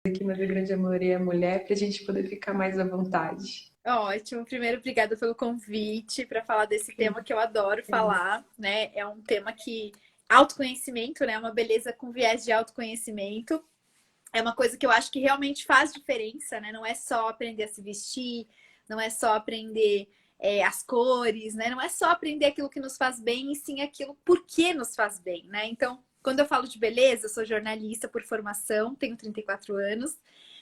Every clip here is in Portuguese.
aqui, mas a grande maioria é mulher, para a gente poder ficar mais à vontade. Ótimo. Primeiro, obrigada pelo convite para falar desse tema que eu adoro falar, né? É um tema que autoconhecimento, né? Uma beleza com viés de autoconhecimento. É uma coisa que eu acho que realmente faz diferença, né? Não é só aprender a se vestir, não é só aprender as cores, né? Não é só aprender aquilo que nos faz bem, e sim aquilo por que nos faz bem, né? Então, quando eu falo de beleza, eu sou jornalista por formação, tenho 34 anos.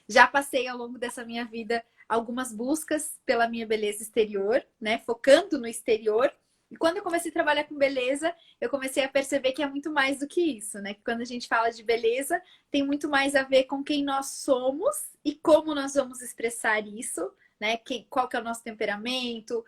Já passei ao longo dessa minha vida algumas buscas pela minha beleza exterior, né? Focando no exterior. E quando eu comecei a trabalhar com beleza, eu comecei a perceber que é muito mais do que isso, né? Que quando a gente fala de beleza, tem muito mais a ver com quem nós somos e como nós vamos expressar isso, né? Qual que é o nosso temperamento,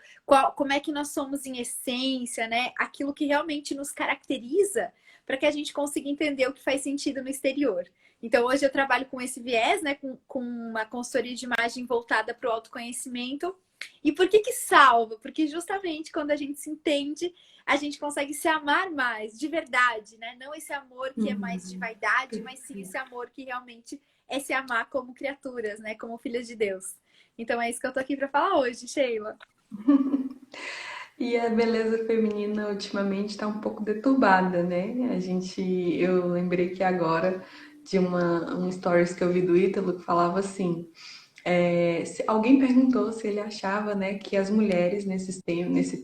como é que nós somos em essência, né? Aquilo que realmente nos caracteriza para que a gente consiga entender o que faz sentido no exterior. Então, hoje eu trabalho com esse viés, né? Com uma consultoria de imagem voltada para o autoconhecimento. E por que salva? Porque justamente quando a gente se entende, a gente consegue se amar mais, de verdade, né? Não esse amor que é mais de vaidade, mas sim esse amor que realmente é se amar como criaturas, né? Como filhas de Deus. Então é isso que eu tô aqui para falar hoje, Sheila. E a beleza feminina ultimamente está um pouco deturbada, né? Eu lembrei que agora de um stories que eu vi do Ítalo que falava assim, alguém perguntou se ele achava, né, que as mulheres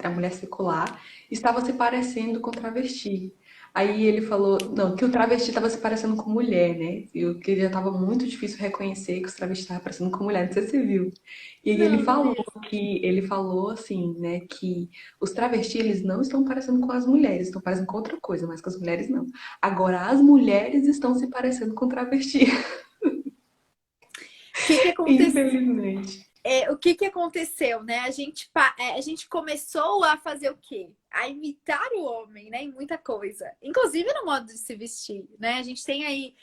a mulher secular estava se parecendo com travesti. Aí ele falou, não, que o travesti estava se parecendo com mulher, né? E o que já estava muito difícil reconhecer que os travestis estavam parecendo com mulher, não sei se você viu. E Não, não vi. ele falou assim, né, que os travestis eles não estão parecendo com as mulheres, estão parecendo com outra coisa, mas com as mulheres não. Agora as mulheres estão se parecendo com travesti, O que que aconteceu? infelizmente. O que que aconteceu, né? A gente começou a fazer o quê? A imitar o homem, né? Em muita coisa. Inclusive no modo de se vestir, né? A gente tem aí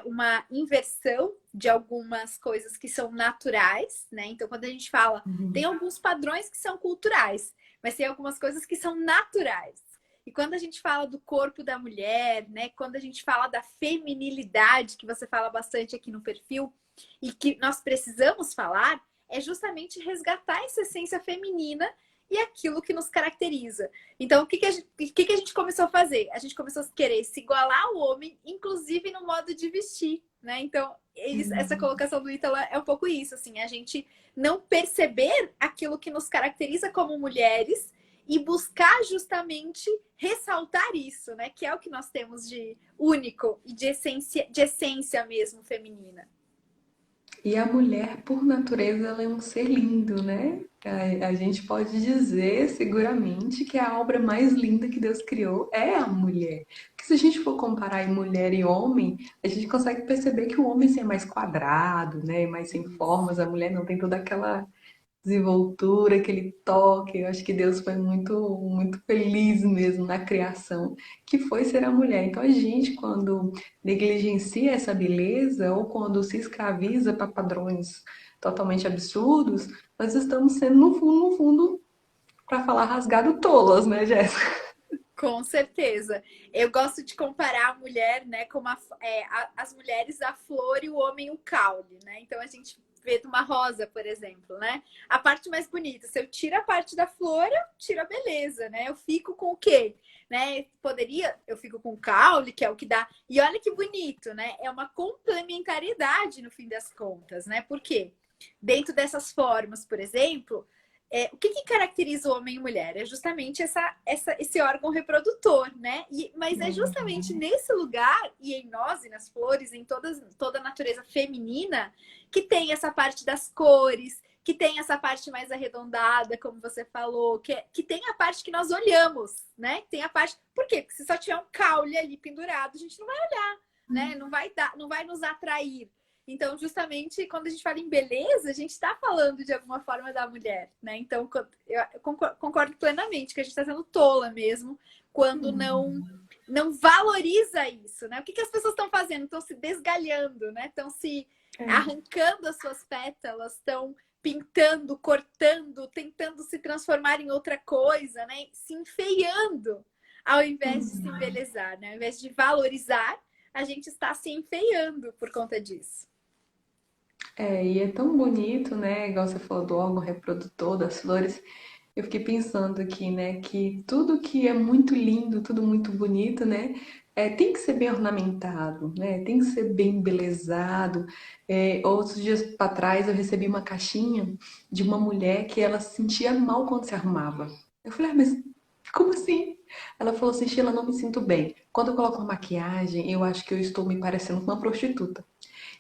uma inversão de algumas coisas que são naturais, né? Então, quando a gente fala, tem alguns padrões que são culturais, mas tem algumas coisas que são naturais. E quando a gente fala do corpo da mulher, né? Quando a gente fala da feminilidade, que você fala bastante aqui no perfil, e que nós precisamos falar, é justamente resgatar essa essência feminina e aquilo que nos caracteriza. Então, o que a gente começou a fazer? A gente começou a querer se igualar ao homem, inclusive no modo de vestir, né? Então, essa colocação do Ítalo é um pouco isso, assim, a gente não perceber aquilo que nos caracteriza como mulheres e buscar justamente ressaltar isso, né? Que é o que nós temos de único e de essência mesmo feminina. E a mulher, por natureza, ela é um ser lindo, né? A gente pode dizer seguramente que a obra mais linda que Deus criou é a mulher. Porque se a gente for comparar em mulher e homem, a gente consegue perceber que o homem assim, é mais quadrado, né? Mais sem formas, a mulher não tem toda aquela desenvoltura, aquele toque. Eu acho que Deus foi muito feliz mesmo na criação, que foi ser a mulher. Então a gente, quando negligencia essa beleza ou quando se escraviza para padrões totalmente absurdos, nós estamos sendo, no fundo, para falar rasgado tolas, né, Jéssica? Com certeza. Eu gosto de comparar a mulher, né, como as mulheres a flor e o homem o caule, né? Então a gente vê de uma rosa, por exemplo, né? A parte mais bonita. Se eu tiro a parte da flor, eu tiro a beleza, né? Eu fico com o quê? Né? Eu fico com o caule, que é o que dá. E olha que bonito, né? É uma complementariedade no fim das contas, né? Por quê? Dentro dessas formas, por exemplo, o que, que caracteriza o homem e mulher? É justamente esse órgão reprodutor, né? Mas é justamente nesse lugar, e em nós, e nas flores, em toda a natureza feminina, que tem essa parte das cores, que tem essa parte mais arredondada, como você falou, que tem a parte que nós olhamos, né? Tem a parte. Por quê? Porque se só tiver um caule ali pendurado, a gente não vai olhar, né? Não vai nos atrair. Então, justamente, quando a gente fala em beleza, a gente está falando de alguma forma da mulher, né? Então, eu concordo plenamente que a gente está sendo tola mesmo quando não valoriza isso, né? O que, que as pessoas estão fazendo? Estão se desgalhando, né? Estão se arrancando as suas pétalas, estão pintando, cortando, tentando se transformar em outra coisa, né? Se enfeiando, ao invés de se embelezar, né? Ao invés de valorizar, a gente está se enfeiando por conta disso. E é tão bonito, né? Igual você falou do órgão reprodutor, das flores. Eu fiquei pensando aqui, né, que tudo que é muito lindo, tudo muito bonito, né, tem que ser bem ornamentado, né, tem que ser bem embelezado. Outros dias para trás eu recebi uma caixinha de uma mulher que ela se sentia mal quando se arrumava. Eu falei, mas como assim? Ela falou assim, Sheila, não me sinto bem. Quando eu coloco uma maquiagem, eu acho que eu estou me parecendo com uma prostituta.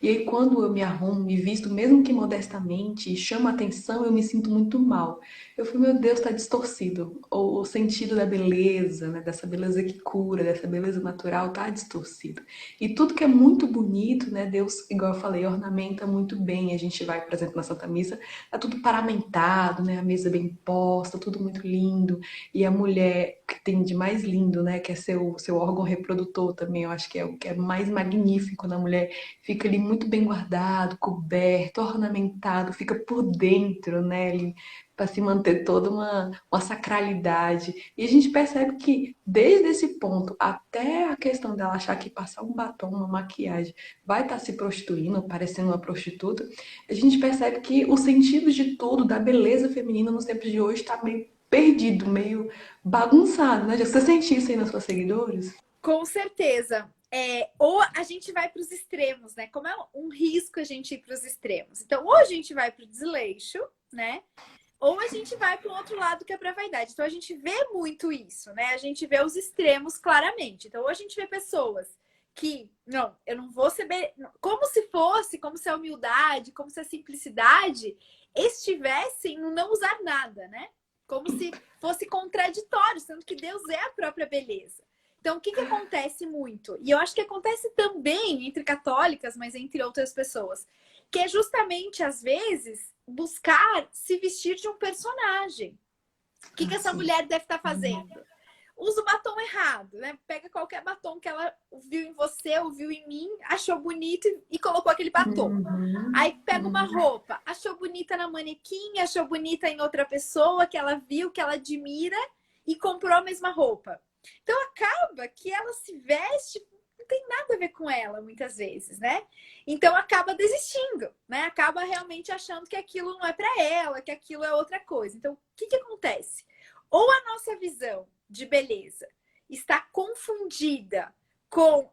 E aí, quando eu me arrumo, me visto, mesmo que modestamente, e chama atenção, eu me sinto muito mal. Eu falei, meu Deus, está distorcido. O sentido da beleza, né? Dessa beleza que cura, dessa beleza natural, está distorcido. E tudo que é muito bonito, né? Deus, igual eu falei, ornamenta muito bem. A gente vai, por exemplo, na Santa Missa, tá tudo paramentado, né? A mesa bem posta, tudo muito lindo. E a mulher que tem de mais lindo, né? Que é seu órgão reprodutor também, eu acho que é o que é mais magnífico na mulher, fica ali muito bem guardado, coberto, ornamentado, fica por dentro, né? Para se manter toda uma sacralidade. E a gente percebe que, desde esse ponto até a questão dela achar que passar um batom, uma maquiagem, vai estar se prostituindo, parecendo uma prostituta, a gente percebe que o sentido de tudo, da beleza feminina nos tempos de hoje, está meio perdido, meio bagunçado, né? Você sente isso aí nas suas seguidores? Com certeza. Ou a gente vai para os extremos, né? Como é um risco a gente ir para os extremos. Então, ou a gente vai para o desleixo, né? Ou a gente vai para o outro lado que é para a vaidade. Então, a gente vê muito isso, né? A gente vê os extremos claramente. Então, ou a gente vê pessoas que, não, eu não vou saber, como se fosse, como se a humildade, como se a simplicidade estivessem no não usar nada, né? Como se fosse contraditório, sendo que Deus é a própria beleza. Então, o que acontece muito? E eu acho que acontece também entre católicas, mas entre outras pessoas, que é justamente, às vezes, buscar se vestir de um personagem. O que essa Assim. mulher deve estar fazendo? Usa o batom errado, né? Pega qualquer batom que ela viu em você, ou viu em mim, achou bonito e colocou aquele batom. Uhum, Aí pega uma uhum. roupa, achou bonita na manequim, achou bonita em outra pessoa que ela viu, que ela admira e comprou a mesma roupa. Então acaba que ela se veste, não tem nada a ver com ela, muitas vezes, né? Então acaba desistindo, né? Acaba realmente achando que aquilo não é para ela, que aquilo é outra coisa. Então, o que acontece? Ou a nossa visão de beleza está confundida com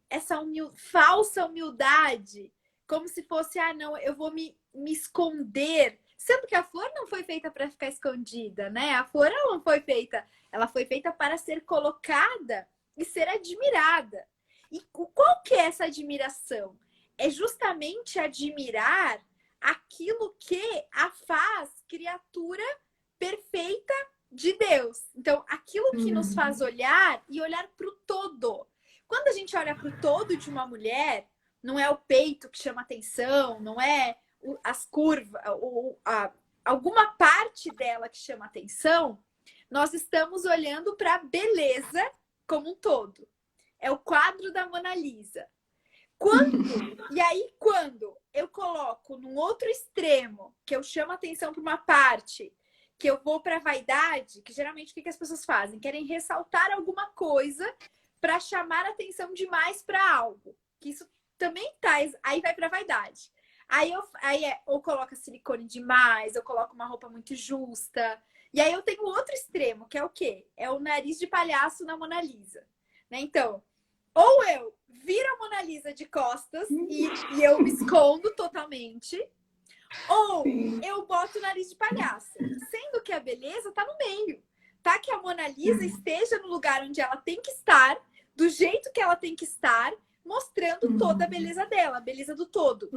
essa falsa humildade, como se fosse, ah, não, eu vou me esconder. Sendo que a flor não foi feita para ficar escondida, né? A flor ela foi feita para ser colocada e ser admirada. E qual que é essa admiração? É justamente admirar aquilo que a faz criatura perfeita de Deus. Então, aquilo que nos faz olhar e olhar para o todo. Quando a gente olha para o todo de uma mulher, não é o peito que chama atenção, não é as curvas, alguma parte dela que chama atenção, nós estamos olhando para a beleza como um todo. É o quadro da Mona Lisa. Quando eu coloco num outro extremo, que eu chamo atenção para uma parte, que eu vou para a vaidade, que geralmente o que as pessoas fazem? Querem ressaltar alguma coisa para chamar atenção demais para algo. Que isso também tá, aí vai para a vaidade. Ou coloca silicone demais, eu coloco uma roupa muito justa. E aí eu tenho outro extremo, que é o quê? É o nariz de palhaço na Mona Lisa. Né? Então, ou eu viro a Mona Lisa de costas e eu me escondo totalmente, ou Sim. eu boto o nariz de palhaço. Sendo que a beleza tá no meio. Tá que a Mona Lisa esteja no lugar onde ela tem que estar, do jeito que ela tem que estar, mostrando toda a beleza dela, a beleza do todo.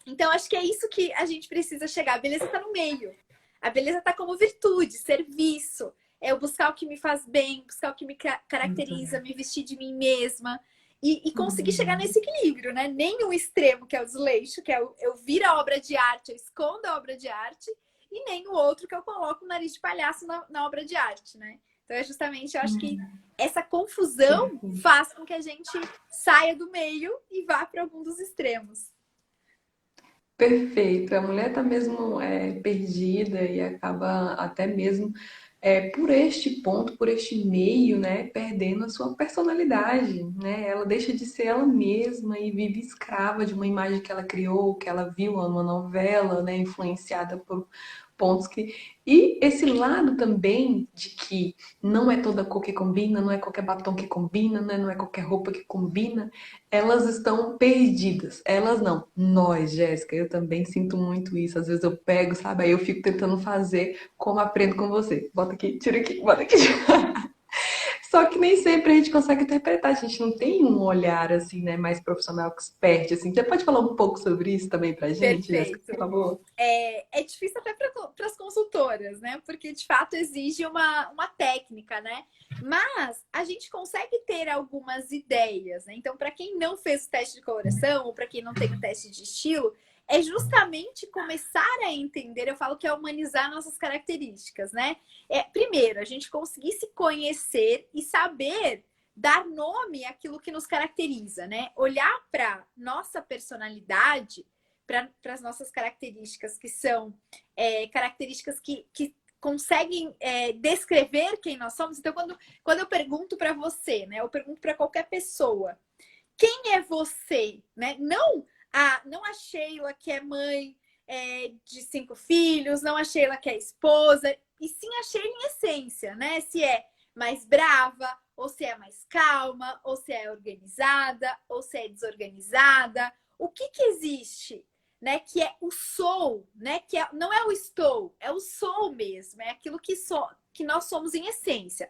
Então, acho que é isso que a gente precisa chegar. A beleza tá no meio. A beleza tá como virtude, serviço. É eu buscar o que me faz bem, buscar o que me caracteriza, me vestir de mim mesma. E conseguir chegar nesse equilíbrio, né? Nem o extremo, que é o desleixo, que é eu viro a obra de arte, eu escondo a obra de arte, e nem o outro que eu coloco o nariz de palhaço na obra de arte, né? Então é justamente, eu acho que essa confusão faz com que a gente saia do meio e vá para algum dos extremos. Perfeito. A mulher está mesmo perdida e acaba até mesmo por este ponto, por este meio, né, perdendo a sua personalidade, né? Ela deixa de ser ela mesma e vive escrava de uma imagem que ela criou, que ela viu numa novela, né, influenciada por pontos que... E esse lado também de que não é toda cor que combina, não é qualquer batom que combina, né, não é qualquer roupa que combina, elas estão perdidas. Elas não. Nós, Jéssica, eu também sinto muito isso. Às vezes eu pego, sabe? Aí eu fico tentando fazer como aprendo com você. Bota aqui, tira aqui, bota aqui. Só que nem sempre a gente consegue interpretar. A gente não tem um olhar, assim, né, mais profissional, expert, assim. Você pode falar um pouco sobre isso também pra gente, Jéssica, por Perfeito. favor? É difícil até para as consultoras, né? Porque de fato exige uma técnica, né? Mas a gente consegue ter algumas ideias, né? Então, para quem não fez o teste de coloração, ou para quem não tem o teste de estilo, é justamente começar a entender, eu falo que é humanizar nossas características, né? Primeiro, a gente conseguir se conhecer e saber dar nome àquilo que nos caracteriza, né? Olhar para nossa personalidade, para as nossas características, que são características que conseguem descrever quem nós somos. Então, quando eu pergunto para você, né? Eu pergunto para qualquer pessoa, quem é você, né? Não a Sheila que é mãe de 5 filhos, não a Sheila que é esposa, e sim a Sheila em essência, né? Se é mais brava, ou se é mais calma, ou se é organizada, ou se é desorganizada. O que existe, né? Que é o sou, né? Não é o estou, é o sou mesmo, é aquilo que nós somos em essência.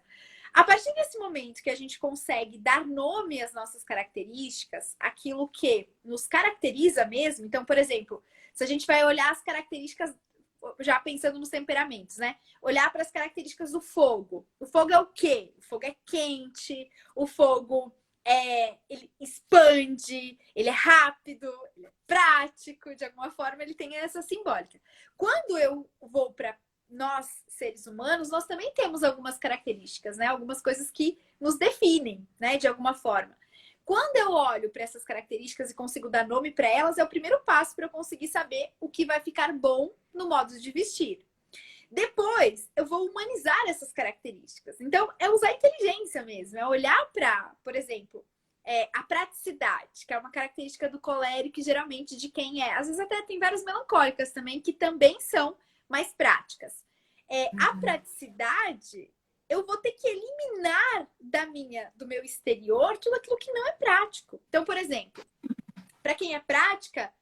A partir desse momento que a gente consegue dar nome às nossas características, aquilo que nos caracteriza mesmo, então, por exemplo, se a gente vai olhar as características, já pensando nos temperamentos, né? Olhar para as características do fogo. O fogo é o quê? O fogo é quente, o fogo ele expande, ele é rápido, ele é prático, de alguma forma ele tem essa simbólica. Quando eu vou para nós, seres humanos, nós também temos algumas características, né? Algumas coisas que nos definem, né? De alguma forma. Quando eu olho para essas características e consigo dar nome para elas, é o primeiro passo para eu conseguir saber o que vai ficar bom no modo de vestir. Depois, eu vou humanizar essas características. Então, é usar a inteligência mesmo, é olhar para, por exemplo, a praticidade, que é uma característica do colérico, geralmente de quem é. Às vezes até tem várias melancólicas também, que também são mais práticas. A praticidade, eu vou ter que eliminar do meu exterior tudo aquilo que não é prático. Então, por exemplo, para quem é prática,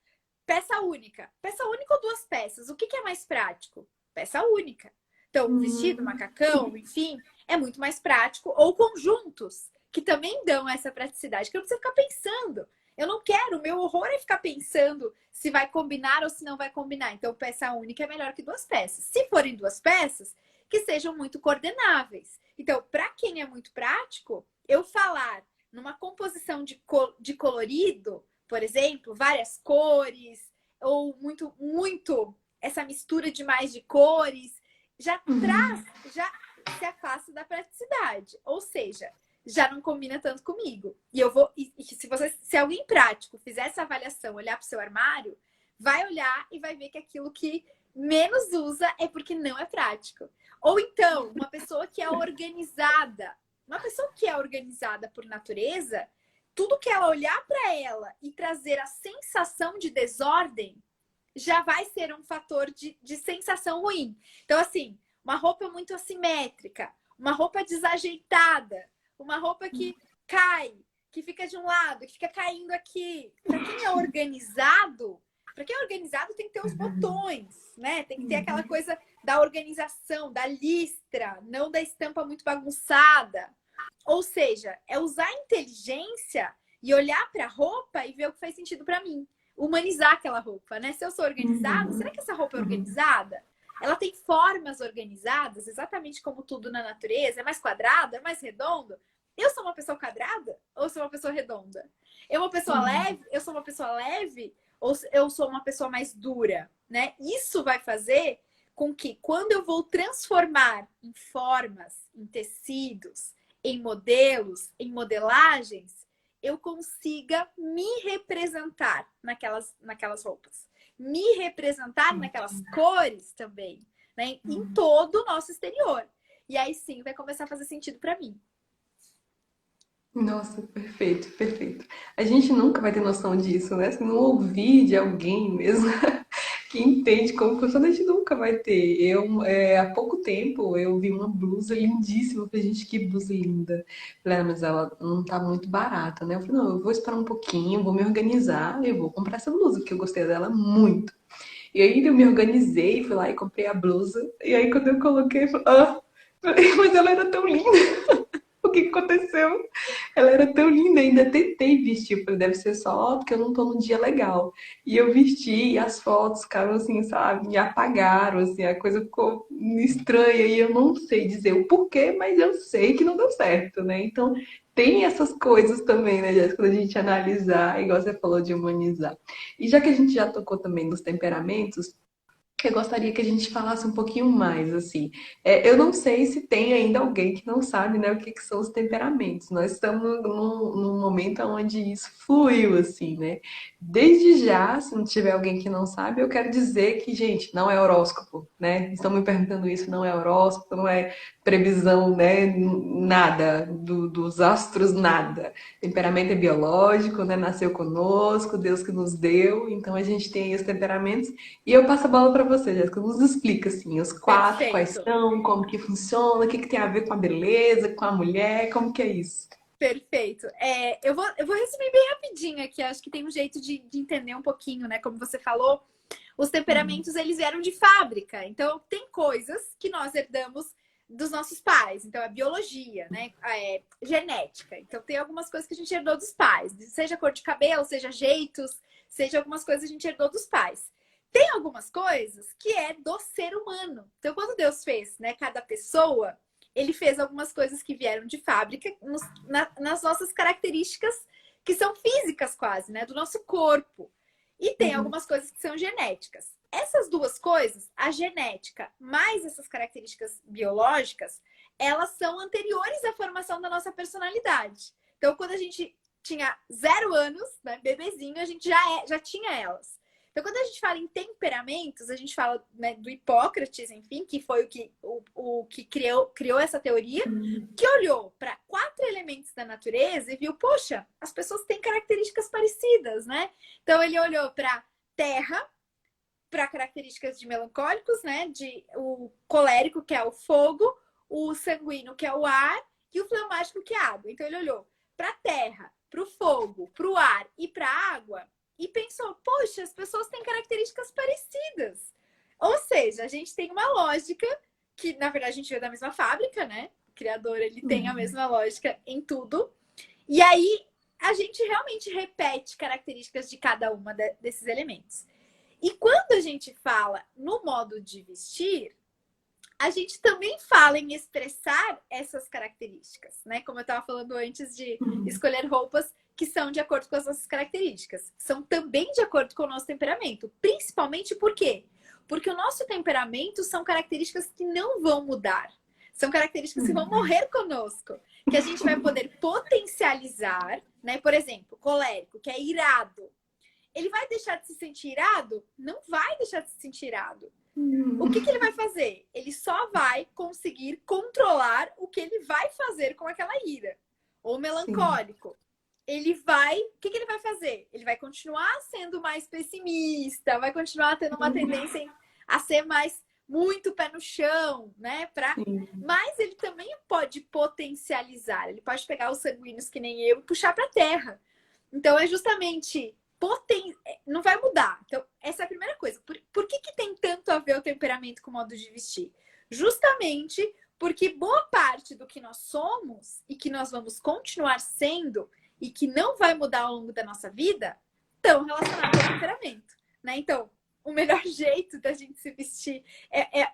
peça única. Peça única ou 2 peças? O que é mais prático? Peça única. Então, um vestido, macacão, enfim, é muito mais prático. Ou conjuntos, que também dão essa praticidade, que eu não preciso ficar pensando. Eu não quero, o meu horror é ficar pensando se vai combinar ou se não vai combinar. Então, peça única é melhor que 2 peças. Se forem 2 peças, que sejam muito coordenáveis. Então, para quem é muito prático, eu falar numa composição de colorido, por exemplo, várias cores, ou muito essa mistura demais de cores, já se afasta da praticidade. Ou seja, já não combina tanto comigo. E eu vou. Se alguém prático fizer essa avaliação, olhar para o seu armário, vai olhar e vai ver que aquilo que menos usa é porque não é prático. Ou então, uma pessoa que é organizada. Uma pessoa que é organizada por natureza, tudo que ela olhar para ela e trazer a sensação de desordem já vai ser um fator de sensação ruim. Então, assim, uma roupa muito assimétrica, uma roupa desajeitada, uma roupa que cai, que fica de um lado, que fica caindo aqui. Para quem é organizado tem que ter os botões, né? Tem que ter aquela coisa da organização, da listra, não da estampa muito bagunçada. Ou seja, é usar a inteligência e olhar para a roupa e ver o que faz sentido para mim. Humanizar aquela roupa, né? Se eu sou organizada, será que essa roupa é organizada? Ela tem formas organizadas, exatamente como tudo na natureza. É mais quadrado? É mais redondo? Eu sou uma pessoa quadrada ou sou uma pessoa redonda? Eu sou uma pessoa leve ou eu sou uma pessoa mais dura, né? Isso vai fazer com que quando eu vou transformar em formas, em tecidos, em modelos, em modelagens, eu consiga me representar naquelas roupas. Me representar naquelas cores também, né? Em todo o nosso exterior. E aí sim vai começar a fazer sentido pra mim. Nossa, perfeito, perfeito. A gente nunca vai ter noção disso, né? Se não ouvir de alguém mesmo que entende como funciona, a gente nunca vai ter. Há pouco tempo, eu vi uma blusa lindíssima. Eu falei, gente, que blusa linda. Falei, mas ela não tá muito barata, né? Eu falei, não, eu vou esperar um pouquinho, vou me organizar e vou comprar essa blusa, porque eu gostei dela muito. E aí eu me organizei, fui lá e comprei a blusa. E aí quando eu coloquei, eu falei, mas ela era tão linda. O que que aconteceu? Ela era tão linda, ainda tentei vestir. Falei, deve ser só porque eu não tô num dia legal. E eu vesti, e as fotos ficaram assim, sabe? Me apagaram, assim, a coisa ficou estranha. E eu não sei dizer o porquê, mas eu sei que não deu certo, né? Então, tem essas coisas também, né, Jéssica, quando a gente analisar, igual você falou de humanizar. E já que a gente já tocou também nos temperamentos, eu gostaria que a gente falasse um pouquinho mais, assim. Eu não sei se tem ainda alguém que não sabe, né, o que que são os temperamentos. Nós estamos num momento onde isso fluiu, assim, né? Desde já, se não tiver alguém que não sabe, eu quero dizer que, gente, não é horóscopo, né? Estão me perguntando isso, não é horóscopo, não é previsão, né? Nada, dos astros, nada. Temperamento é biológico, né? Nasceu conosco, Deus que nos deu, então a gente tem aí os temperamentos e eu passo a bola para você, Jéssica. Nos explica assim, os quatro, quais Perfeito. são, como que funciona, o que que tem a ver com a beleza, com a mulher, como que é isso? Perfeito. Eu vou resumir bem rapidinho aqui. Acho que tem um jeito de entender um pouquinho, né? Como você falou, os temperamentos eles vieram de fábrica. Então, tem coisas que nós herdamos dos nossos pais. Então, é biologia, né? Genética. Então, tem algumas coisas que a gente herdou dos pais. Seja cor de cabelo, seja jeitos, seja algumas coisas que a gente herdou dos pais. Tem algumas coisas que é do ser humano. Então, quando Deus fez, né, cada pessoa, ele fez algumas coisas que vieram de fábrica nas nossas características que são físicas quase, né? Do nosso corpo. E tem Uhum. algumas coisas que são genéticas. Essas duas coisas, a genética mais essas características biológicas, elas são anteriores à formação da nossa personalidade. Então, quando a gente tinha 0 anos, né, bebezinho, a gente já tinha elas. Então, quando a gente fala em temperamentos, a gente fala, né, do Hipócrates, enfim, que foi o que criou essa teoria, que olhou para 4 elementos da natureza e viu, poxa, as pessoas têm características parecidas, né? Então, ele olhou para terra, para características de melancólicos, né? O colérico, que é o fogo, o sanguíneo, que é o ar, e o fleumático, que é a água. Então, ele olhou para a terra, para o fogo, para o ar e para a água e pensou, poxa, as pessoas têm características parecidas. Ou seja, a gente tem uma lógica que, na verdade, a gente veio da mesma fábrica, né? O criador, ele tem a mesma lógica em tudo. E aí, a gente realmente repete características de cada uma desses elementos. E quando a gente fala no modo de vestir, a gente também fala em expressar essas características, né? Como eu estava falando antes de escolher roupas que são de acordo com as nossas características. São também de acordo com o nosso temperamento. Principalmente por quê? Porque o nosso temperamento são características que não vão mudar. São características que vão morrer conosco. Que a gente vai poder potencializar, né? Por exemplo, colérico, que é irado. Ele vai deixar de se sentir irado? Não vai deixar de se sentir irado. O que ele vai fazer? Ele só vai conseguir controlar o que ele vai fazer com aquela ira. Ou Sim. melancólico. Ele vai. O que ele vai fazer? Ele vai continuar sendo mais pessimista, vai continuar tendo uma tendência a ser mais muito pé no chão, né? Sim. Mas ele também pode potencializar. Ele pode pegar os sanguíneos que nem eu e puxar para a terra. Então é justamente não vai mudar. Então, essa é a primeira coisa. Por que tem tanto a ver o temperamento com o modo de vestir? Justamente porque boa parte do que nós somos e que nós vamos continuar sendo e que não vai mudar ao longo da nossa vida estão relacionados ao temperamento, né? Então, o melhor jeito da gente se vestir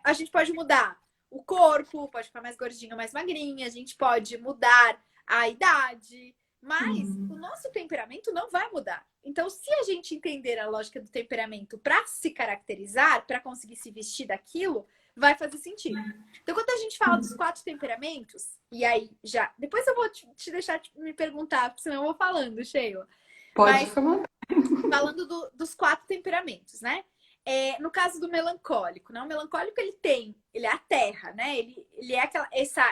a gente pode mudar o corpo, pode ficar mais gordinho, mais magrinha, a gente pode mudar a idade, mas o nosso temperamento não vai mudar. Então, se a gente entender a lógica do temperamento para se caracterizar, para conseguir se vestir daquilo, vai fazer sentido. Então, quando a gente fala dos 4 temperamentos, e aí já. Depois eu vou te deixar me perguntar, porque senão eu vou falando, Sheila. Pode Mas ficar à vontade. falando dos 4 temperamentos, né? no caso do melancólico, né? O melancólico ele é a terra, né? Ele é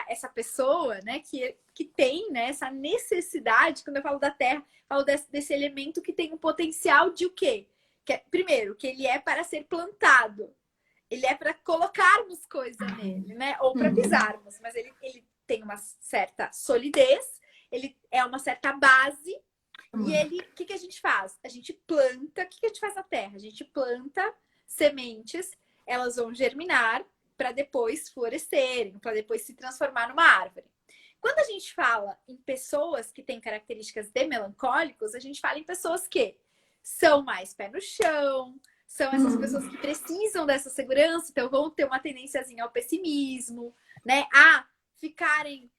essa pessoa, né? Que tem, né? Essa necessidade. Quando eu falo da terra, eu falo desse elemento que tem um potencial de o quê? Primeiro, que ele é para ser plantado. Ele é para colocarmos coisa nele, né? Ou para Uhum. pisarmos. Mas ele tem uma certa solidez, ele é uma certa base. E ele, o que a gente faz? A gente planta. O que a gente faz na terra? A gente planta sementes, elas vão germinar para depois florescerem, para depois se transformar numa árvore. Quando a gente fala em pessoas que têm características de melancólicos, a gente fala em pessoas que são mais pé no chão, são essas pessoas Uhum. que precisam dessa segurança, então vão ter uma tendênciazinha ao pessimismo, né? A ficarem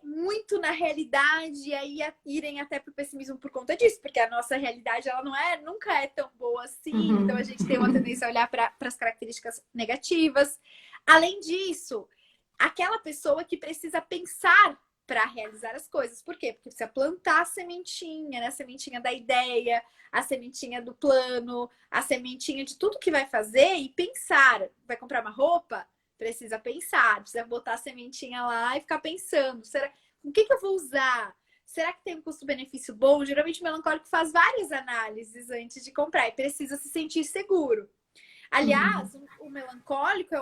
muito na realidade e aí irem até pro pessimismo por conta disso, porque a nossa realidade ela nunca é tão boa assim, então a Uhum. gente tem uma tendência a olhar para as características negativas. Além disso, aquela pessoa que precisa pensar para realizar as coisas. Por quê? Porque precisa plantar a sementinha, né? A sementinha da ideia, a sementinha do plano, a sementinha de tudo que vai fazer e pensar. Vai comprar uma roupa? Precisa pensar, precisa botar a sementinha lá e ficar pensando. O que eu vou usar? Será que tem um custo-benefício bom? Geralmente o melancólico faz várias análises antes de comprar e precisa se sentir seguro. Uhum. Aliás, o melancólico é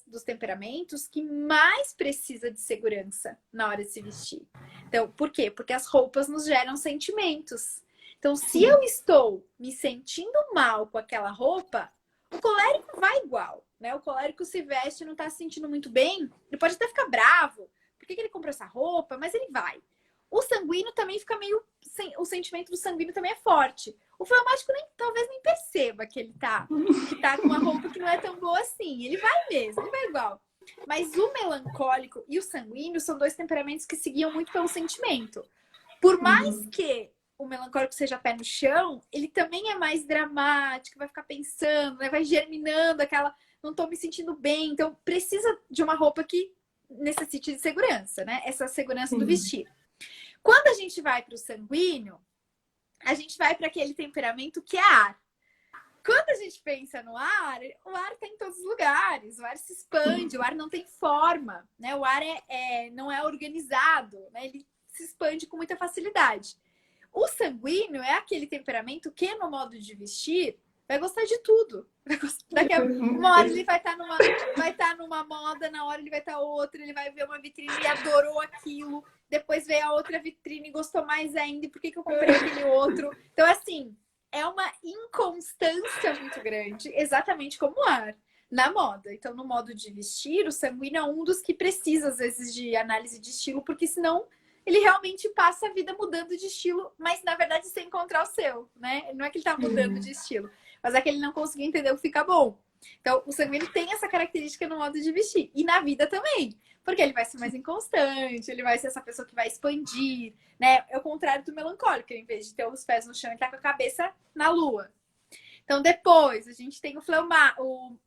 dos temperamentos que mais precisa de segurança na hora de se vestir. Então, por quê? Porque as roupas nos geram sentimentos. Então, se eu Sim. estou me sentindo mal com aquela roupa, o colérico vai igual, né? O colérico se veste e não está se sentindo muito bem, ele pode até ficar bravo. Por que ele comprou essa roupa? Mas ele vai. O sanguíneo também fica meio. O sentimento do sanguíneo também é forte. O fleumático talvez nem perceba que tá com uma roupa que não é tão boa assim. Ele vai mesmo, ele vai igual. Mas o melancólico e o sanguíneo são dois temperamentos que seguiam muito pelo sentimento. Por mais Uhum. que o melancólico seja pé no chão, ele também é mais dramático, vai ficar pensando, né? Vai germinando aquela. Não tô me sentindo bem. Então, precisa de uma roupa que necessite de segurança, né? Essa segurança do Sim. vestir. Quando a gente vai para o sanguíneo, a gente vai para aquele temperamento que é ar. Quando a gente pensa no ar, o ar está em todos os lugares, o ar se expande, o ar não tem forma, né? O ar não é organizado, né? Ele se expande com muita facilidade. O sanguíneo é aquele temperamento que, no modo de vestir, vai gostar de tudo. Uma hora ele vai estar numa moda, na hora ele vai estar outra, ele vai ver uma vitrine e adorou aquilo, depois veio a outra vitrine e gostou mais ainda, e por que eu comprei aquele outro? Então, assim, é uma inconstância muito grande, exatamente como o ar na moda. Então, no modo de vestir, o sanguíneo é um dos que precisa, às vezes, de análise de estilo, porque senão ele realmente passa a vida mudando de estilo, mas na verdade sem encontrar o seu, né? Não é que ele tá mudando de Sim. estilo, mas é que ele não conseguiu entender o que fica bom. Então, o sanguíneo tem essa característica no modo de vestir. E na vida também. Porque ele vai ser mais inconstante, ele vai ser essa pessoa que vai expandir, né? É o contrário do melancólico, em vez de ter os pés no chão, ele tá com a cabeça na lua. Então, depois, a gente tem o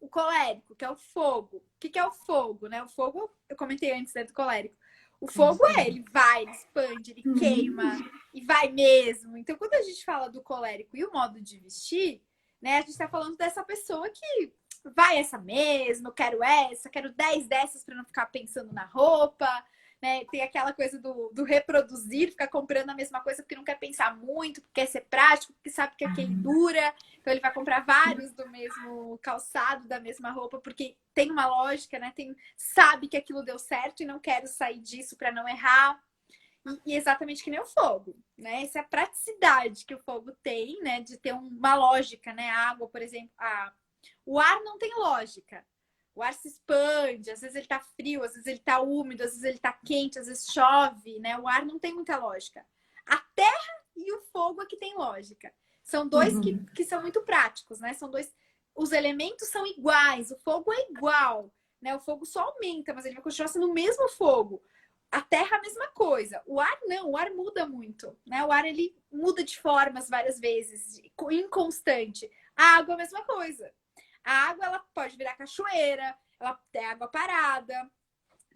colérico, que é o fogo. O que é o fogo, né? O fogo, eu comentei antes, né, do colérico. O fogo ele vai, ele expande, ele queima, Uhum. e vai mesmo. Então, quando a gente fala do colérico e o modo de vestir, né, a gente tá falando dessa pessoa que vai essa mesmo, quero 10 dessas para não ficar pensando na roupa, né? Tem aquela coisa do reproduzir, ficar comprando a mesma coisa porque não quer pensar muito, porque quer ser prático, porque sabe que aquele dura. Então ele vai comprar vários do mesmo calçado, da mesma roupa, porque tem uma lógica, né? Sabe que aquilo deu certo e não quero sair disso para não errar. E exatamente que nem o fogo, né? Essa é a praticidade que o fogo tem, né? De ter uma lógica, né? A água, por exemplo, o ar não tem lógica. O ar se expande, às vezes ele tá frio, às vezes ele tá úmido, às vezes ele tá quente, às vezes chove, né? O ar não tem muita lógica. A terra e o fogo é que tem lógica. São dois Uhum. que são muito práticos, né? São dois. Os elementos são iguais, o fogo é igual, né? O fogo só aumenta, mas ele vai continuar sendo o mesmo fogo. A terra, a mesma coisa. O ar, não. O ar muda muito, né? O ar, ele muda de formas várias vezes, inconstante. A água, a mesma coisa. A água, ela pode virar cachoeira, ela é água parada.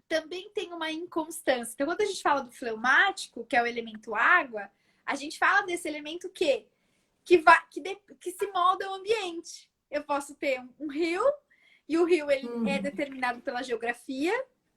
Também tem uma inconstância. Então, quando a gente fala do fleumático, que é o elemento água, a gente fala desse elemento que se molda ao ambiente. eu posso ter um rio, e o rio ele é Hum, determinado pela geografia,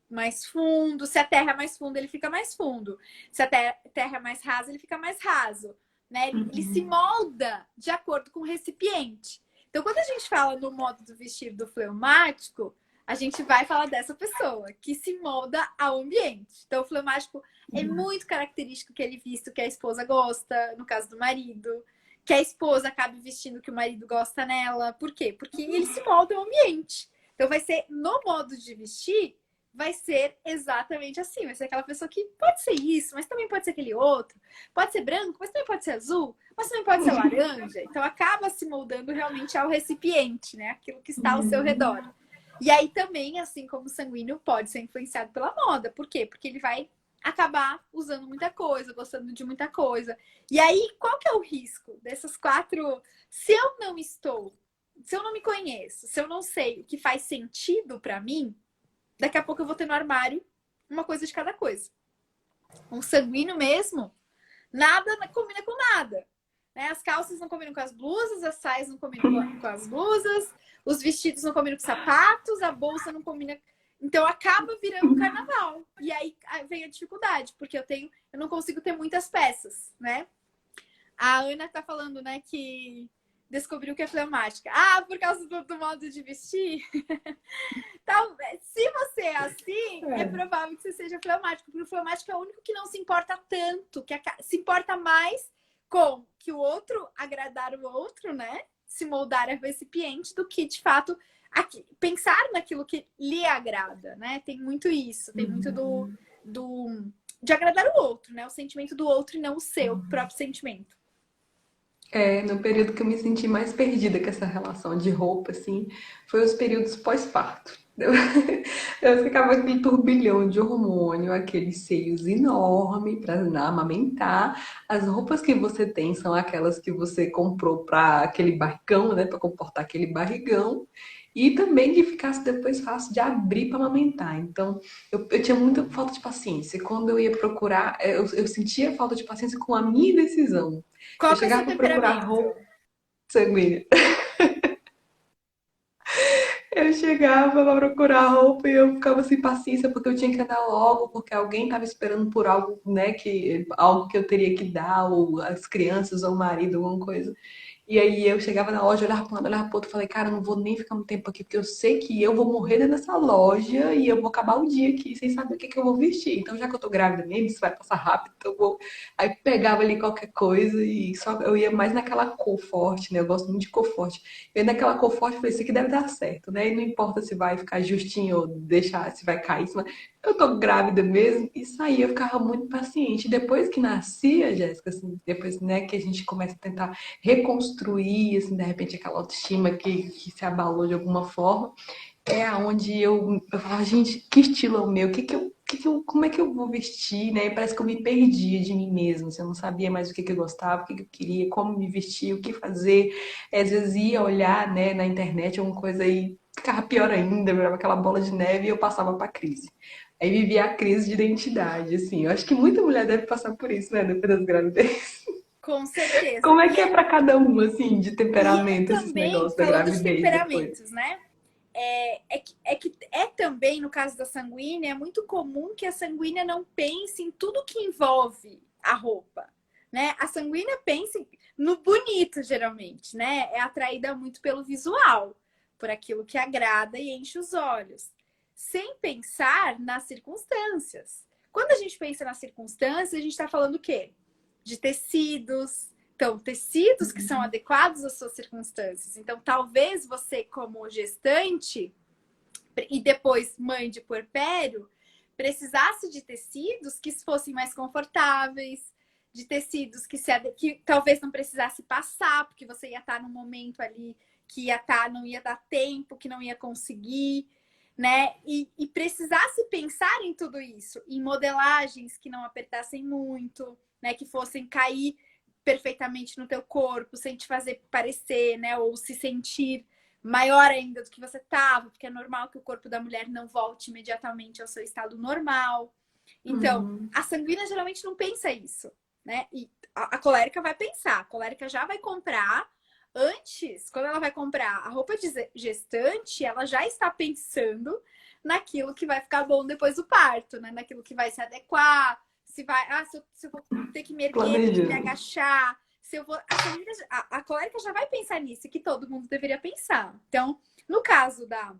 mais fundo. Se a terra é mais funda, ele fica mais fundo. Se a terra é mais rasa, ele fica mais raso. Né? Ele se uhum, molda de acordo com o recipiente. Então, quando a gente fala no modo do vestir do fleumático, a gente vai falar dessa pessoa que se molda ao ambiente. Então, o fleumático é uhum, muito característico que ele vista o que a esposa gosta, no caso do marido, que a esposa acabe vestindo o que o marido gosta nela. Por quê? Porque ele se molda ao ambiente. Então, vai ser no modo de vestir, vai ser exatamente assim. Vai ser aquela pessoa que pode ser isso, mas também pode ser aquele outro. Pode ser branco, mas também pode ser azul, mas também pode ser laranja. Então, acaba se moldando realmente ao recipiente, né? Aquilo que está ao seu uhum, redor. E aí também, assim como o sanguíneo, pode ser influenciado pela moda. Por quê? Porque ele vai acabar usando muita coisa, gostando de muita coisa. E aí, qual que é o risco dessas quatro? Se eu não estou, se eu não me conheço, se eu não sei o que faz sentido para mim, daqui a pouco eu vou ter no armário uma coisa de cada coisa. Um sanguíneo mesmo, nada combina com nada. Né? As calças não combinam com as blusas, as saias não combinam com as blusas, os vestidos não combinam com os sapatos, a bolsa não combina. Então acaba virando um carnaval. E aí vem a dificuldade, porque eu não consigo ter muitas peças, né? A Ana tá falando, né, que descobriu que é fleumática. Ah, por causa do modo de vestir? Então, se você é assim, é é, provável que você seja fleumático, porque o fleumático é o único que não se importa tanto, que se importa mais com que o outro agradar o outro, né? Se moldar a recipiente, do que de fato pensar naquilo que lhe agrada, né? Tem muito isso, tem muito uhum. do de agradar o outro, né? O sentimento do outro e não o seu próprio sentimento. É, no período que eu me senti mais perdida com essa relação de roupa, assim, foi os períodos pós-parto. Eu ficava aquele turbilhão de hormônio, aqueles seios enormes para amamentar. As roupas que você tem são aquelas que você comprou para aquele barrigão, né, para comportar aquele barrigão. E também que ficasse depois fácil de abrir para amamentar. Então, eu tinha muita falta de paciência. Quando eu ia procurar, eu sentia falta de paciência com a minha decisão. Eu Qual que é o seu chegava para procurar roupa temperamento? sanguínea. Eu chegava para procurar roupa e eu ficava sem paciência porque eu tinha que andar logo, porque alguém estava esperando por algo, né, algo que eu teria que dar, ou as crianças, ou o marido, alguma coisa. E aí eu chegava na loja, olhava para um lado, olhava para outro, falei, cara, eu não vou nem ficar um tempo aqui, porque eu sei que eu vou morrer dentro dessa loja e eu vou acabar o dia aqui sem saber o que, que eu vou vestir. Então, já que eu tô grávida mesmo, isso vai passar rápido, então eu vou. Aí pegava ali qualquer coisa e só eu ia mais naquela cor forte, né? Eu gosto muito de cor forte. Eu ia naquela cor forte e falei, isso aqui deve dar certo, né? E não importa se vai ficar justinho ou deixar, se vai cair, eu tô grávida mesmo. Isso aí eu ficava muito paciente. Depois que nascia, Jéssica, assim, depois, né, que a gente começa a tentar reconstruir, assim, de repente, aquela autoestima que se abalou de alguma forma, é aonde eu falo, gente, que estilo é o meu? Como é que eu vou vestir, né? E parece que eu me perdia de mim mesma, assim, eu não sabia mais o que eu gostava, o que eu queria, como me vestir, o que fazer. Às vezes ia olhar, né, na internet alguma coisa e ficava pior ainda, virava aquela bola de neve e eu passava pra crise. Aí vivia a crise de identidade, assim. Eu acho que muita mulher deve passar por isso, né, depois das gravidez. Com certeza. Como é que é pra cada um, assim, de E é temperamento, esses também, negócios da falando de gravidez depois? temperamentos, né? É também, no caso da sanguínea, é muito comum que a sanguínea não pense em tudo que envolve a roupa, né? A sanguínea pensa no bonito, geralmente, né? É atraída muito pelo visual, por aquilo que agrada e enche os olhos, sem pensar nas circunstâncias. Quando a gente pensa nas circunstâncias, a gente está falando o quê? De tecidos. Então, tecidos que são adequados às suas circunstâncias. Então, talvez você, como gestante e depois mãe de puerpério, precisasse de tecidos que fossem mais confortáveis, de tecidos que talvez não precisasse passar, porque você ia estar num momento ali que não ia dar tempo, que não ia conseguir, né? E precisasse pensar em tudo isso, em modelagens que não apertassem muito, né? Que fossem cair perfeitamente no teu corpo, sem te fazer parecer, né? Ou se sentir maior ainda do que você estava, porque é normal que o corpo da mulher não volte imediatamente ao seu estado normal. Então, Uhum. a sanguínea geralmente não pensa isso, né? E a colérica vai pensar, a colérica já vai comprar Antes, quando ela vai comprar a roupa de gestante, ela já está pensando naquilo que vai ficar bom depois do parto, né? Naquilo que vai se adequar, se vai, se eu vou ter que me erguer, ter que me Planejando. agachar, se eu vou, a colérica já vai pensar nisso, que todo mundo deveria pensar. Então, no caso da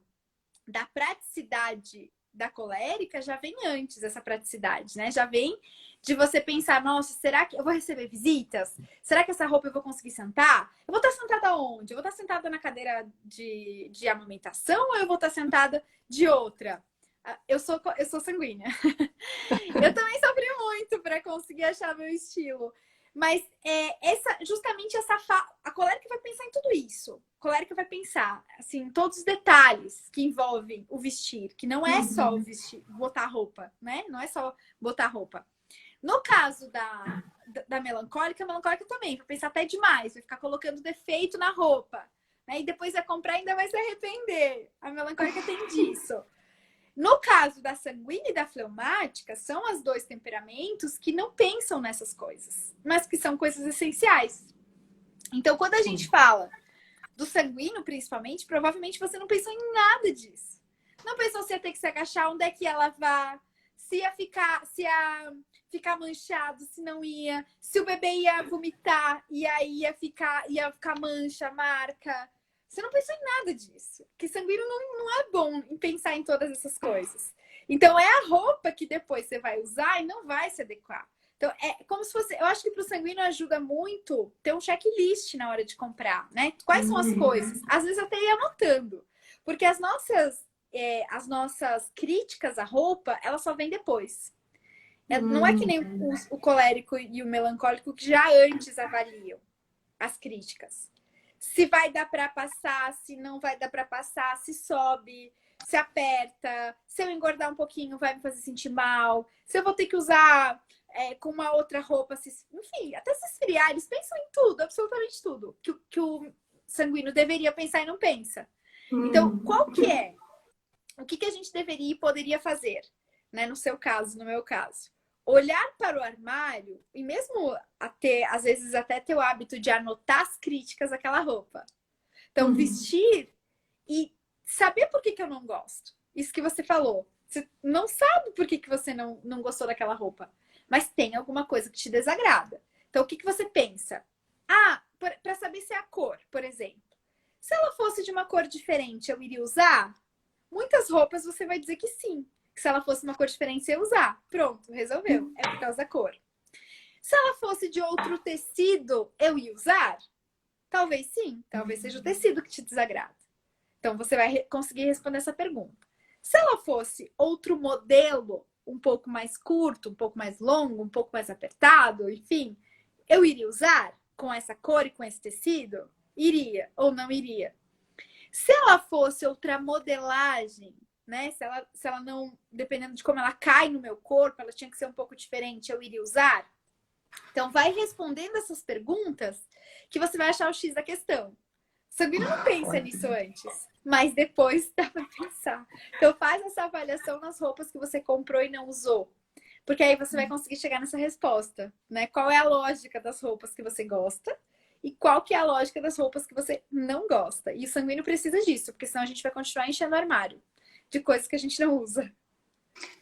praticidade da colérica, já vem antes essa praticidade, né? Já vem de você pensar, nossa, será que eu vou receber visitas? Será que essa roupa eu vou conseguir sentar? Eu vou estar sentada onde? Eu vou estar sentada na cadeira de amamentação ou eu vou estar sentada de outra? Eu sou sanguínea. Eu também sofri muito para conseguir achar meu estilo. Mas justamente a colérica vai pensar em tudo isso. A colérica vai pensar assim, em todos os detalhes que envolvem o vestir, que não é só o Uhum. vestir, botar roupa, né? Não é só botar roupa. No caso da melancólica, a melancólica também vai pensar até demais, vai ficar colocando defeito na roupa, né? E depois vai comprar e ainda vai se arrepender. A melancólica tem disso. No caso da sanguínea e da fleumática, são os dois temperamentos que não pensam nessas coisas, mas que são coisas essenciais. Então, quando a gente Sim. fala do sanguíneo, principalmente, provavelmente você não pensou em nada disso. Não pensou se ia ter que se agachar, onde é que ia lavar, se ia ficar manchado, se não ia, se o bebê ia vomitar e aí ia ficar mancha, marca. Você não pensou em nada disso. Porque sanguíneo não é bom em pensar em todas essas coisas. Então é a roupa que depois você vai usar e não vai se adequar. Então, é como se fosse. Eu acho que para o sanguíneo ajuda muito ter um checklist na hora de comprar, né? Quais são as coisas? Uhum. Às vezes até ir anotando. Porque as nossas críticas à roupa, elas só vêm depois. Não é que nem o colérico e o melancólico que já antes avaliam as críticas. Se vai dar para passar, se não vai dar para passar, se sobe, se aperta, se eu engordar um pouquinho vai me fazer sentir mal, se eu vou ter que usar com uma outra roupa, enfim, até se esfriar, eles pensam em tudo, absolutamente tudo, que o sanguíneo deveria pensar e não pensa. Então, Uhum. qual que é? O que a gente deveria e poderia fazer, né? No seu caso, no meu caso. Olhar para o armário e mesmo às vezes até ter o hábito de anotar as críticas àquela roupa. Então, Uhum. vestir e saber por que eu não gosto. Isso que você falou. Você não sabe por que você não gostou daquela roupa, mas tem alguma coisa que te desagrada. Então, o que você pensa? Para saber se é a cor, por exemplo. Se ela fosse de uma cor diferente, eu iria usar? Muitas roupas você vai dizer que sim. Que se ela fosse uma cor diferente, você ia usar. Pronto, resolveu. É por causa da cor. Se ela fosse de outro tecido, eu ia usar? Talvez sim. Talvez seja o tecido que te desagrada. Então você vai conseguir responder essa pergunta. Se ela fosse outro modelo, um pouco mais curto, um pouco mais longo, um pouco mais apertado, enfim, eu iria usar com essa cor e com esse tecido? Iria ou não iria? Se ela fosse outra modelagem, né? Se ela não, dependendo de como ela cai no meu corpo, ela tinha que ser um pouco diferente, eu iria usar? Então, vai respondendo essas perguntas que você vai achar o X da questão. Sabino não pensa nisso antes, mas depois dá para pensar. Então, faz essa avaliação nas roupas que você comprou e não usou. Porque aí você vai conseguir chegar nessa resposta, né? Qual é a lógica das roupas que você gosta e qual que é a lógica das roupas que você não gosta. E o sanguíneo precisa disso, porque senão a gente vai continuar enchendo o armário de coisas que a gente não usa.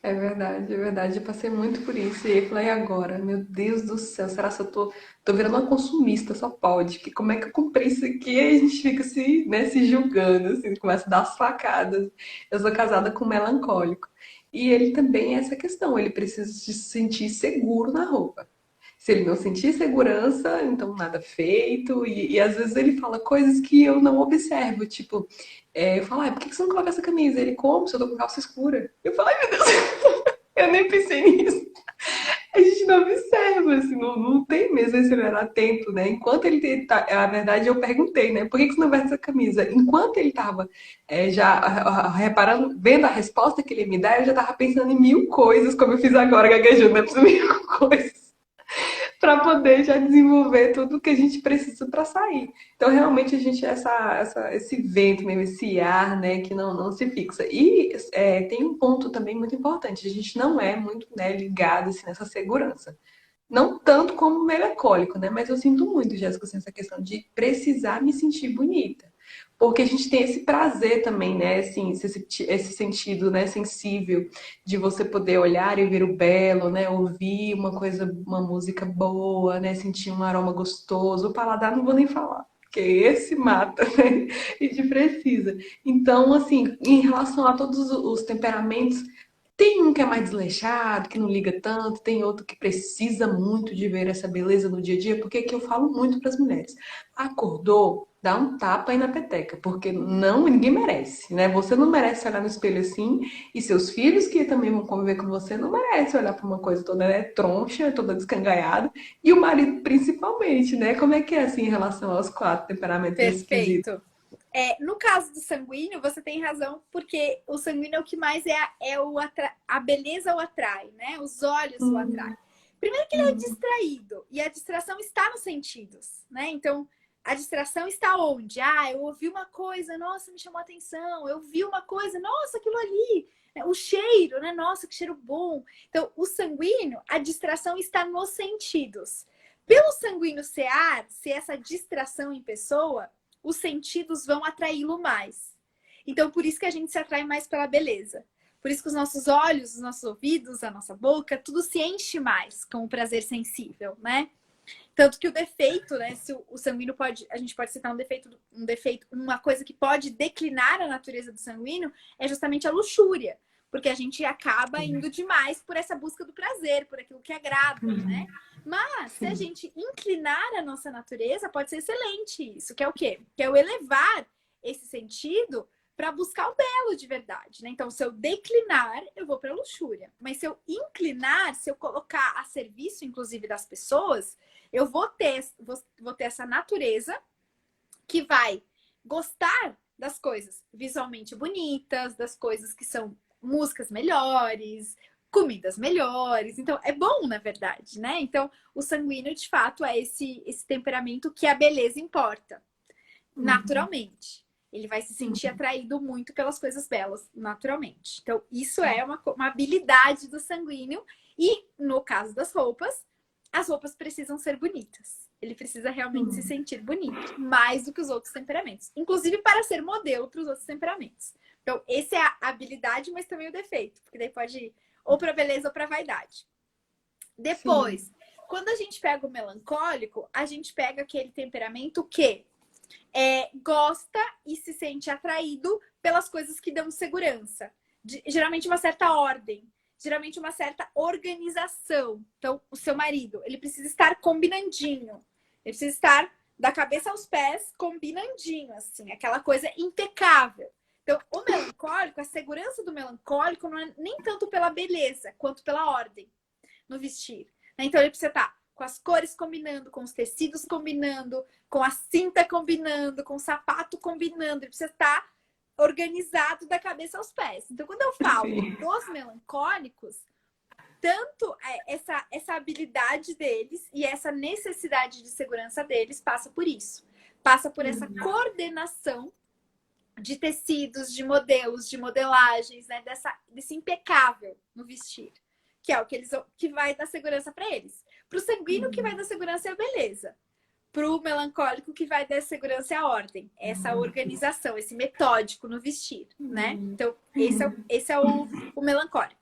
É verdade, é verdade. Eu passei muito por isso. E aí falei, e agora? Meu Deus do céu, será que eu tô virando uma consumista? Só pode. Que como é que eu comprei isso aqui? E aí a gente fica se, né, se julgando, assim, começa a dar as facadas. Eu sou casada com um melancólico. E ele também é essa questão, ele precisa se sentir seguro na roupa. Se ele não sentir segurança, então nada feito. E às vezes ele fala coisas que eu não observo. Tipo, eu falo, por que você não coloca essa camisa? Ele, como? Se eu tô com calça escura. Eu falo, ai meu Deus, eu nem pensei nisso. A gente não observa, assim, não tem mesmo esse olhar atento, né? Enquanto ele tá, na verdade, eu perguntei, né? Por que você não veste essa camisa? Enquanto ele tava já reparando, vendo a resposta que ele me dá, eu já tava pensando em mil coisas, como eu fiz agora, gaguejando, né? Mil coisas para poder já desenvolver tudo que a gente precisa para sair. Então, realmente, a gente esse vento mesmo, esse ar, né, que não se fixa. E tem um ponto também muito importante, a gente não é muito, né, ligado assim, nessa segurança. não tanto como melancólico, né? Mas eu sinto muito, Jéssica, assim, essa questão de precisar me sentir bonita. Porque a gente tem esse prazer também, né? Assim, esse sentido, né, sensível de você poder olhar e ver o belo, né? Ouvir uma coisa, uma música boa, né? Sentir um aroma gostoso. O paladar não vou nem falar, porque esse mata, né? E te precisa. Então, assim, em relação a todos os temperamentos, tem um que é mais desleixado, que não liga tanto, tem outro que precisa muito de ver essa beleza no dia a dia, porque é que eu falo muito para as mulheres. Acordou, dá um tapa aí na peteca, porque não, ninguém merece, né? Você não merece olhar no espelho assim, e seus filhos que também vão conviver com você não merecem olhar para uma coisa toda, né, troncha, toda descangaiada, e o marido principalmente, né? Como é que é assim em relação aos quatro temperamentos nesse quesito? Perfeito. No caso do sanguíneo, você tem razão, porque o sanguíneo é o que mais a beleza o atrai, né? Os olhos o atraem. Primeiro que ele é distraído, e a distração está nos sentidos, né? Então, a distração está onde? Ah, eu ouvi uma coisa, nossa, me chamou a atenção. Eu vi uma coisa, nossa, aquilo ali. O cheiro, né? Nossa, que cheiro bom. Então, o sanguíneo, a distração está nos sentidos. Pelo sanguíneo ser essa distração em pessoa, os sentidos vão atraí-lo mais. Então, por isso que a gente se atrai mais pela beleza. Por isso que os nossos olhos, os nossos ouvidos, a nossa boca, tudo se enche mais com o prazer sensível, né? Tanto que o defeito, né? Se o sanguíneo pode, a gente pode citar um defeito, uma coisa que pode declinar a natureza do sanguíneo é justamente a luxúria, porque a gente acaba indo demais por essa busca do prazer, por aquilo que agrada, né? Mas se a Sim. gente inclinar a nossa natureza, pode ser excelente isso, que é o quê? Que é o elevar esse sentido para buscar o belo de verdade, né? Então, se eu declinar, eu vou para a luxúria. Mas se eu inclinar, se eu colocar a serviço, inclusive, das pessoas, eu vou ter essa natureza que vai gostar das coisas visualmente bonitas, das coisas que são músicas melhores, comidas melhores. Então, é bom, na verdade, né? Então, o sanguíneo, de fato, é esse temperamento que a beleza importa, naturalmente. Ele vai se sentir atraído muito pelas coisas belas, naturalmente. Então, isso é uma habilidade do sanguíneo. E, no caso das roupas, as roupas precisam ser bonitas. Ele precisa realmente se sentir bonito, mais do que os outros temperamentos. Inclusive para ser modelo para os outros temperamentos. Então, essa é a habilidade, mas também o defeito. Porque daí pode ir ou para beleza ou para vaidade. Sim. Depois, quando a gente pega o melancólico, a gente pega aquele temperamento que gosta e se sente atraído pelas coisas que dão segurança. Geralmente uma certa ordem, geralmente uma certa organização. Então, o seu marido, ele precisa estar combinandinho. Ele precisa estar da cabeça aos pés combinandinho, assim, aquela coisa impecável. Então, o melancólico, a segurança do melancólico não é nem tanto pela beleza, quanto pela ordem no vestir. Então, ele precisa estar com as cores combinando, com os tecidos combinando, com a cinta combinando, com o sapato combinando. Ele precisa estar organizado da cabeça aos pés. Então, quando eu falo Sim. dos melancólicos, tanto essa habilidade deles e essa necessidade de segurança deles passa por isso. Passa por essa coordenação de tecidos, de modelos, de modelagens, né? Desse impecável no vestir. Que é o que vai dar segurança para eles. Para o sanguíneo, o que vai dar segurança é a beleza. Para o melancólico, o que vai dar segurança é a ordem. Essa organização, esse metódico no vestir, né? Então, esse é o melancólico.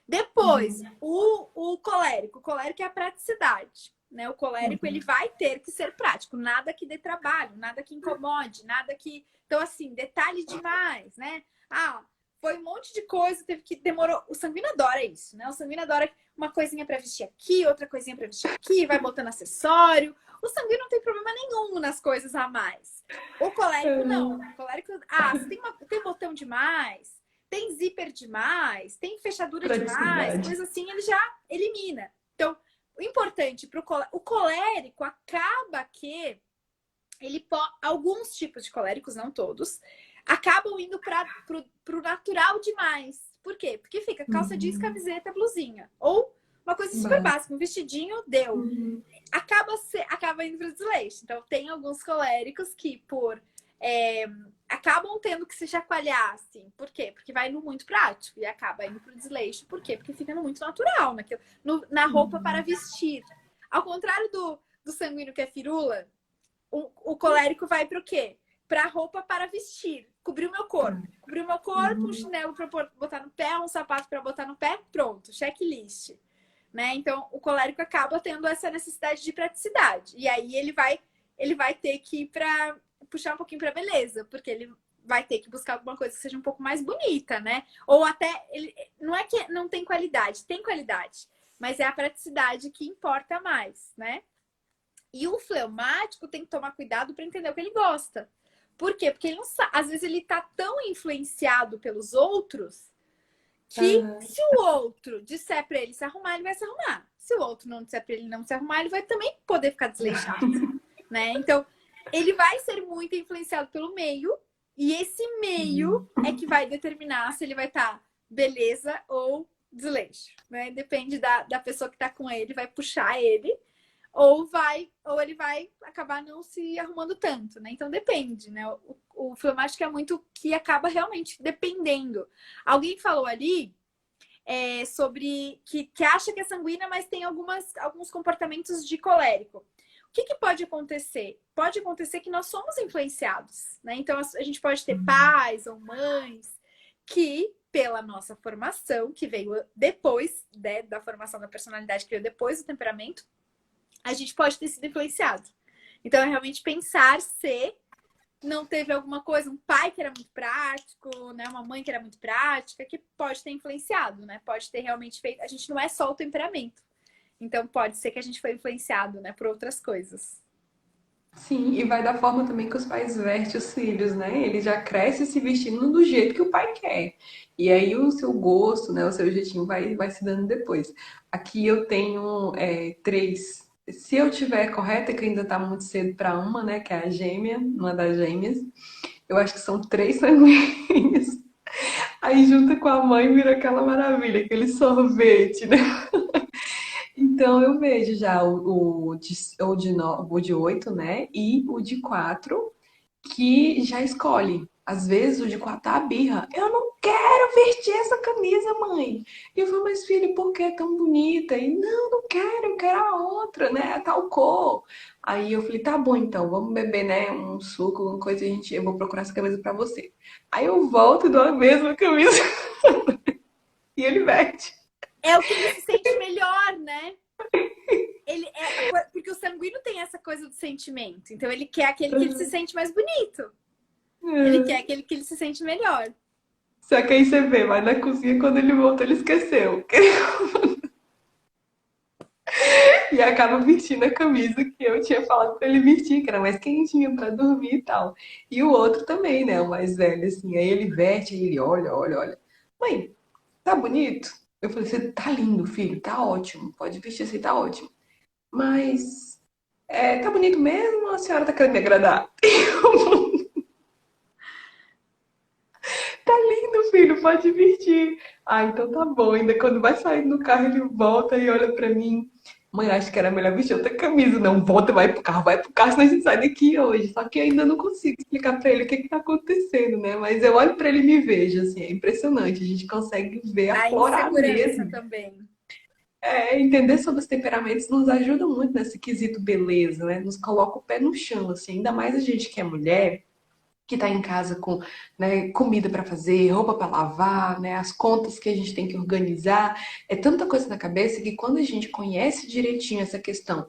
Depois, o colérico. O colérico é a praticidade. Né? O colérico, ele vai ter que ser prático. Nada que dê trabalho, nada que incomode, nada que... Então, assim, detalhe demais, né? Ah, foi um monte de coisa, teve que demorou. O sanguíneo adora isso, né? O sanguíneo adora uma coisinha para vestir aqui, outra coisinha para vestir aqui, vai botando acessório. O sanguíneo não tem problema nenhum nas coisas a mais. O colérico não. O colérico, você tem botão demais, tem zíper demais, tem fechadura demais, Praticidade. coisa assim, ele já elimina. Então, o importante para o colérico acaba que alguns tipos de coléricos, não todos, acabam indo para o natural demais. Por quê? Porque fica calça jeans, camiseta, blusinha. Ou uma coisa super básica, um vestidinho, deu. Acaba indo para o desleixo. Então, tem alguns coléricos que, acabam tendo que se chacoalhar, assim. Por quê? Porque vai no muito prático e acaba indo para o desleixo. Por quê? Porque fica no muito natural, na roupa para vestir. Ao contrário do sanguíneo que é firula, o colérico vai para o quê? Para roupa para vestir, cobrir o meu corpo. Cobrir o meu corpo, um chinelo para botar no pé, um sapato para botar no pé, pronto, checklist. Né? Então, o colérico acaba tendo essa necessidade de praticidade. E aí ele vai ter que ir para puxar um pouquinho para beleza, porque ele vai ter que buscar alguma coisa que seja um pouco mais bonita, né? Ou até, não é que não tem qualidade, tem qualidade, mas é a praticidade que importa mais, né? E o fleumático tem que tomar cuidado para entender o que ele gosta. Por quê? Porque ele não sabe, às vezes ele tá tão influenciado pelos outros que se o outro disser para ele se arrumar, ele vai se arrumar. Se o outro não disser para ele não se arrumar, ele vai também poder ficar desleixado, né? Então, ele vai ser muito influenciado pelo meio, e esse meio é que vai determinar se ele vai estar beleza ou desleixo, né? Depende da pessoa que tá com ele, vai puxar ele, ou ele vai acabar não se arrumando tanto, né? Então depende, né? O fleumático é muito que acaba realmente dependendo. Alguém falou ali sobre que acha que é sanguínea, mas tem alguns comportamentos de colérico. O que pode acontecer? Pode acontecer que nós somos influenciados, né? Então a gente pode ter pais ou mães que, pela nossa formação, que veio depois, né, da formação da personalidade, que veio depois do temperamento, a gente pode ter sido influenciado. Então, é realmente pensar se não teve alguma coisa, um pai que era muito prático, né, uma mãe que era muito prática, que pode ter influenciado, né? Pode ter realmente feito. A gente não é só o temperamento. Então, pode ser que a gente foi influenciado, né, por outras coisas. Sim, e vai da forma também que os pais vestem os filhos, né? Ele já cresce se vestindo do jeito que o pai quer. E aí o seu gosto, né? O seu jeitinho vai se dando depois. Aqui eu tenho três. Se eu tiver correta, que ainda tá muito cedo para uma, né? Que é a gêmea, uma das gêmeas. Eu acho que são três sanguíneos. Aí junta com a mãe vira aquela maravilha, aquele sorvete, né? Então eu vejo já o de 8, né? E o de 4 que já escolhe. Às vezes o de 4 tá a birra. Eu não quero vestir essa camisa, mãe. E eu falo, mas filho, por que é tão bonita? E não quero, eu quero a outra, né? A tal cor. Aí eu falei, tá bom então, vamos beber, né? Um suco, alguma coisa, eu vou procurar essa camisa pra você. Aí eu volto e dou a mesma camisa. E ele veste. É o que ele se sente melhor, né? Porque o sanguíneo tem essa coisa do sentimento. Então, ele quer aquele que ele se sente mais bonito. Ele quer aquele que ele se sente melhor. Só que aí você vê, mas na cozinha, quando ele voltou, ele esqueceu. E acaba vestindo a camisa que eu tinha falado pra ele vestir, que era mais quentinha pra dormir e tal. E o outro também, né? O mais velho, assim. Aí ele veste, aí ele olha, olha, olha. Mãe, tá bonito? Eu falei, você tá lindo, filho, tá ótimo. Pode vestir assim, tá ótimo. Mas, tá bonito mesmo ou a senhora tá querendo me agradar? Tá lindo, filho, pode vestir. Ah, então tá bom. Ainda quando vai sair do carro, ele volta e olha pra mim. Mãe, acho que era melhor vestir outra camisa. Não, volta, vai pro carro, senão a gente sai daqui hoje. Só que eu ainda não consigo explicar pra ele o que que tá acontecendo, né? Mas eu olho pra ele e me vejo, assim, é impressionante. A gente consegue ver, A aflorar insegurança mesmo. também. Entender sobre os temperamentos nos ajuda muito nesse quesito beleza, né? Nos coloca o pé no chão, assim. Ainda mais a gente que é mulher, que tá em casa com, né, comida para fazer, roupa para lavar, né, as contas que a gente tem que organizar. É tanta coisa na cabeça que quando a gente conhece direitinho essa questão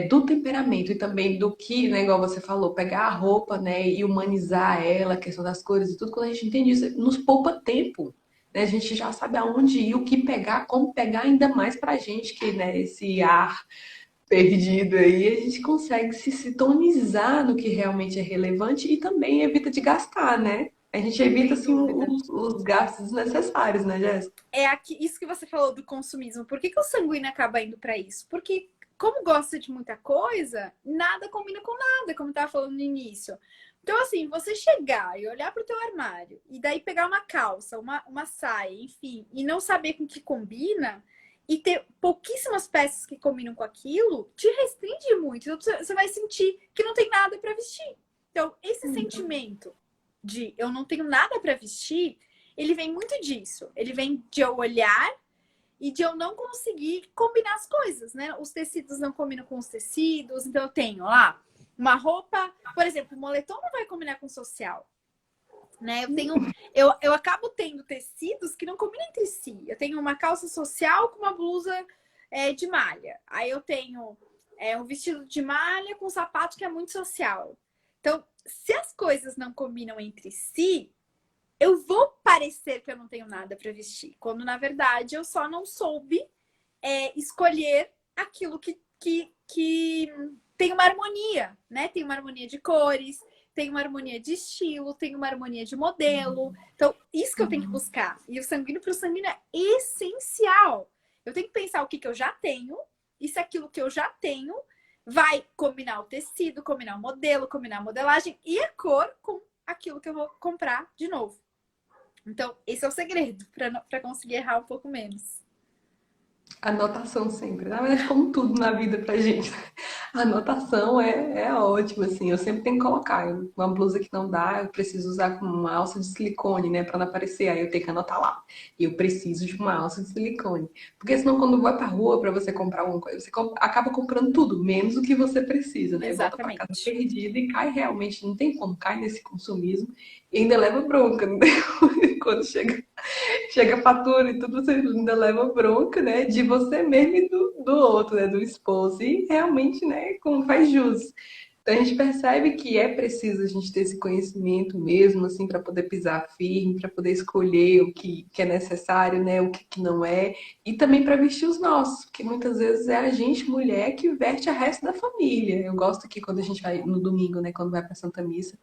do temperamento e também do que, né, igual você falou, pegar a roupa, né, e humanizar ela, a questão das cores e tudo, quando a gente entende isso, nos poupa tempo. Né? A gente já sabe aonde ir, o que pegar, como pegar, ainda mais pra gente que, né, esse ar perdido aí, a gente consegue se sintonizar no que realmente é relevante e também evita de gastar, né? A gente evita, Sem assim, dúvida. os gastos desnecessários, né, Jéssica? Isso que você falou do consumismo. Por que o sanguíneo acaba indo para isso? Porque, como gosta de muita coisa, nada combina com nada, como eu estava falando no início. Então, assim, você chegar e olhar para o teu armário e daí pegar uma calça, uma saia, enfim, e não saber com que combina e ter pouquíssimas peças que combinam com aquilo, te restringe muito. Então, você vai sentir que não tem nada para vestir. Então, esse sentimento de eu não tenho nada para vestir, ele vem muito disso. Ele vem de eu olhar e de eu não conseguir combinar as coisas, né? Os tecidos não combinam com os tecidos, então eu tenho lá uma roupa, por exemplo, o moletom não vai combinar com o social, né? Eu acabo tendo tecidos que não combinam entre si. Eu tenho uma calça social com uma blusa de malha. Aí eu tenho um vestido de malha com um sapato que é muito social. Então, se as coisas não combinam entre si, eu vou parecer que eu não tenho nada para vestir, quando na verdade eu só não soube escolher aquilo que tem uma harmonia, né? Tem uma harmonia de cores, tem uma harmonia de estilo, tem uma harmonia de modelo. Então, isso que eu tenho que buscar. E o sanguíneo para o sanguíneo é essencial. Eu tenho que pensar o que eu já tenho, e se aquilo que eu já tenho vai combinar o tecido, combinar o modelo, combinar a modelagem e a cor com aquilo que eu vou comprar de novo. Então, esse é o segredo para conseguir errar um pouco menos. Anotação sempre. Na verdade, como tudo na vida pra gente. A anotação é ótima, assim. Eu sempre tenho que colocar. Uma blusa que não dá, eu preciso usar com uma alça de silicone, né? Pra não aparecer. Aí eu tenho que anotar lá. Eu preciso de uma alça de silicone. Porque senão, quando vai pra rua pra você comprar alguma coisa, você acaba comprando tudo, menos o que você precisa, né? Volta pra casa Exatamente. perdida e cai realmente. Não tem como, cai nesse consumismo. E ainda leva bronca, né? Quando chega a fatura e tudo, você ainda leva bronca, né? De você mesmo e do outro, né? Do esposo. E realmente, né? Como faz jus. Então a gente percebe que é preciso a gente ter esse conhecimento mesmo, assim, para poder pisar firme, para poder escolher o que é necessário, né? O que não é. E também para vestir os nossos, porque muitas vezes é a gente, mulher, que veste a resto da família. Eu gosto que quando a gente vai no domingo, né? Quando vai para Santa Missa,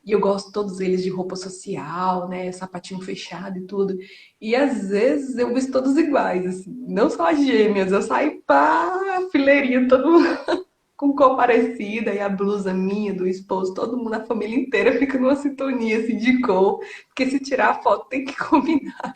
e eu gosto todos eles de roupa social, né? Sapatinho fechado e tudo. E às vezes eu visto todos iguais, assim. Não só as gêmeas, eu saio pá, fileirinha, todo mundo com cor parecida. E a blusa minha, do esposo, todo mundo, a família inteira fica numa sintonia, assim, de cor. Porque se tirar a foto tem que combinar.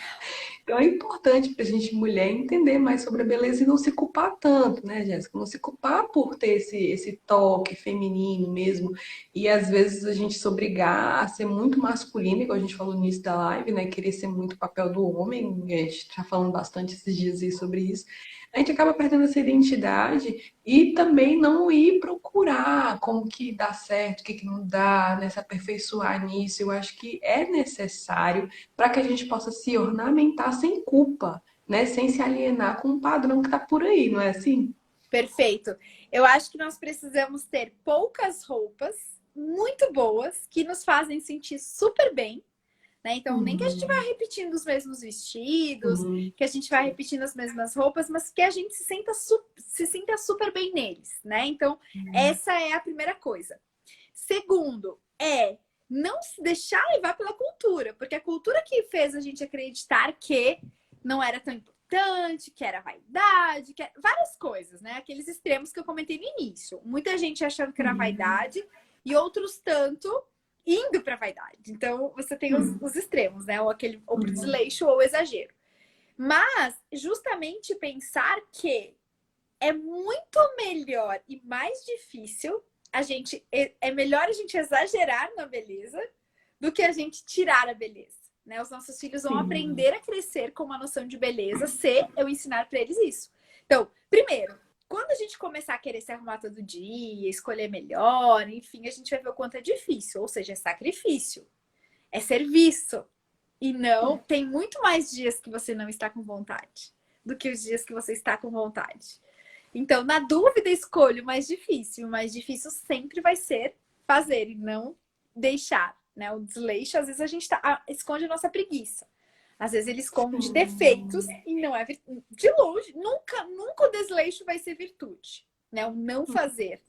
Então é importante para a gente, mulher, entender mais sobre a beleza e não se culpar tanto, né, Jéssica? Não se culpar por ter esse toque feminino mesmo. E às vezes a gente se obrigar a ser muito masculina, igual a gente falou no início da live, né? Querer ser muito o papel do homem. A gente está falando bastante esses dias aí sobre isso. A gente acaba perdendo essa identidade e também não ir procurar como que dá certo, o que, que não dá, né? Se aperfeiçoar nisso. Eu acho que é necessário para que a gente possa se ornamentar sem culpa, né? Sem se alienar com um padrão que está por aí, não é assim? Perfeito. Eu acho que nós precisamos ter poucas roupas muito boas que nos fazem sentir super bem, né? Então, nem que a gente vá Uhum, repetindo os mesmos vestidos, uhum, que a gente vá repetindo as mesmas roupas, mas que a gente se sinta super bem neles, né? Então, essa é a primeira coisa. Segundo, não se deixar levar pela cultura, porque a cultura que fez a gente acreditar que não era tão importante, que era vaidade, várias coisas, né? Aqueles extremos que eu comentei no início. Muita gente achando que era uhum, vaidade e outros tanto indo para vaidade. Então, você tem os extremos, né? Ou pro uhum, desleixo ou exagero. Mas, justamente pensar que é muito melhor e mais difícil é melhor a gente exagerar na beleza do que a gente tirar a beleza, né? Os nossos filhos vão sim. aprender a crescer com uma noção de beleza se eu ensinar para eles isso. Então, primeiro, quando a gente começar a querer se arrumar todo dia, escolher melhor, enfim, a gente vai ver o quanto é difícil, ou seja, é sacrifício, é serviço. E não, tem muito mais dias que você não está com vontade do que os dias que você está com vontade. Então, na dúvida, escolha o mais difícil. O mais difícil sempre vai ser fazer e não deixar, né? O desleixo, às vezes a gente esconde a nossa preguiça. Às vezes ele esconde defeitos e não é de longe. Nunca o desleixo vai ser virtude, né? O não fazer,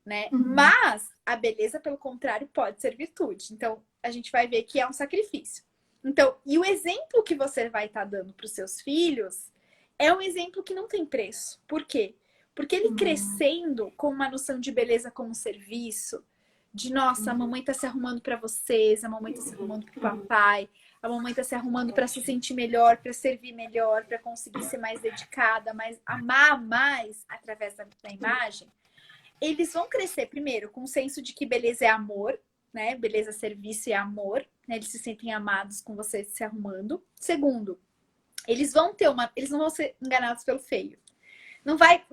né? Uhum. Mas a beleza, pelo contrário, pode ser virtude. Então, a gente vai ver que é um sacrifício. Então, e o exemplo que você vai estar dando para os seus filhos é um exemplo que não tem preço. Por quê? Porque ele crescendo com uma noção de beleza como serviço, de nossa, a mamãe tá se arrumando para vocês, a mamãe tá se arrumando para o papai, a mamãe tá se arrumando para se sentir melhor, para servir melhor, para conseguir ser mais dedicada, mais amar mais através da imagem. Eles vão crescer primeiro com o senso de que beleza é amor, né? Beleza, serviço e amor, né? Eles se sentem amados com você se arrumando. Segundo, eles não vão ser enganados pelo feio. Não vai,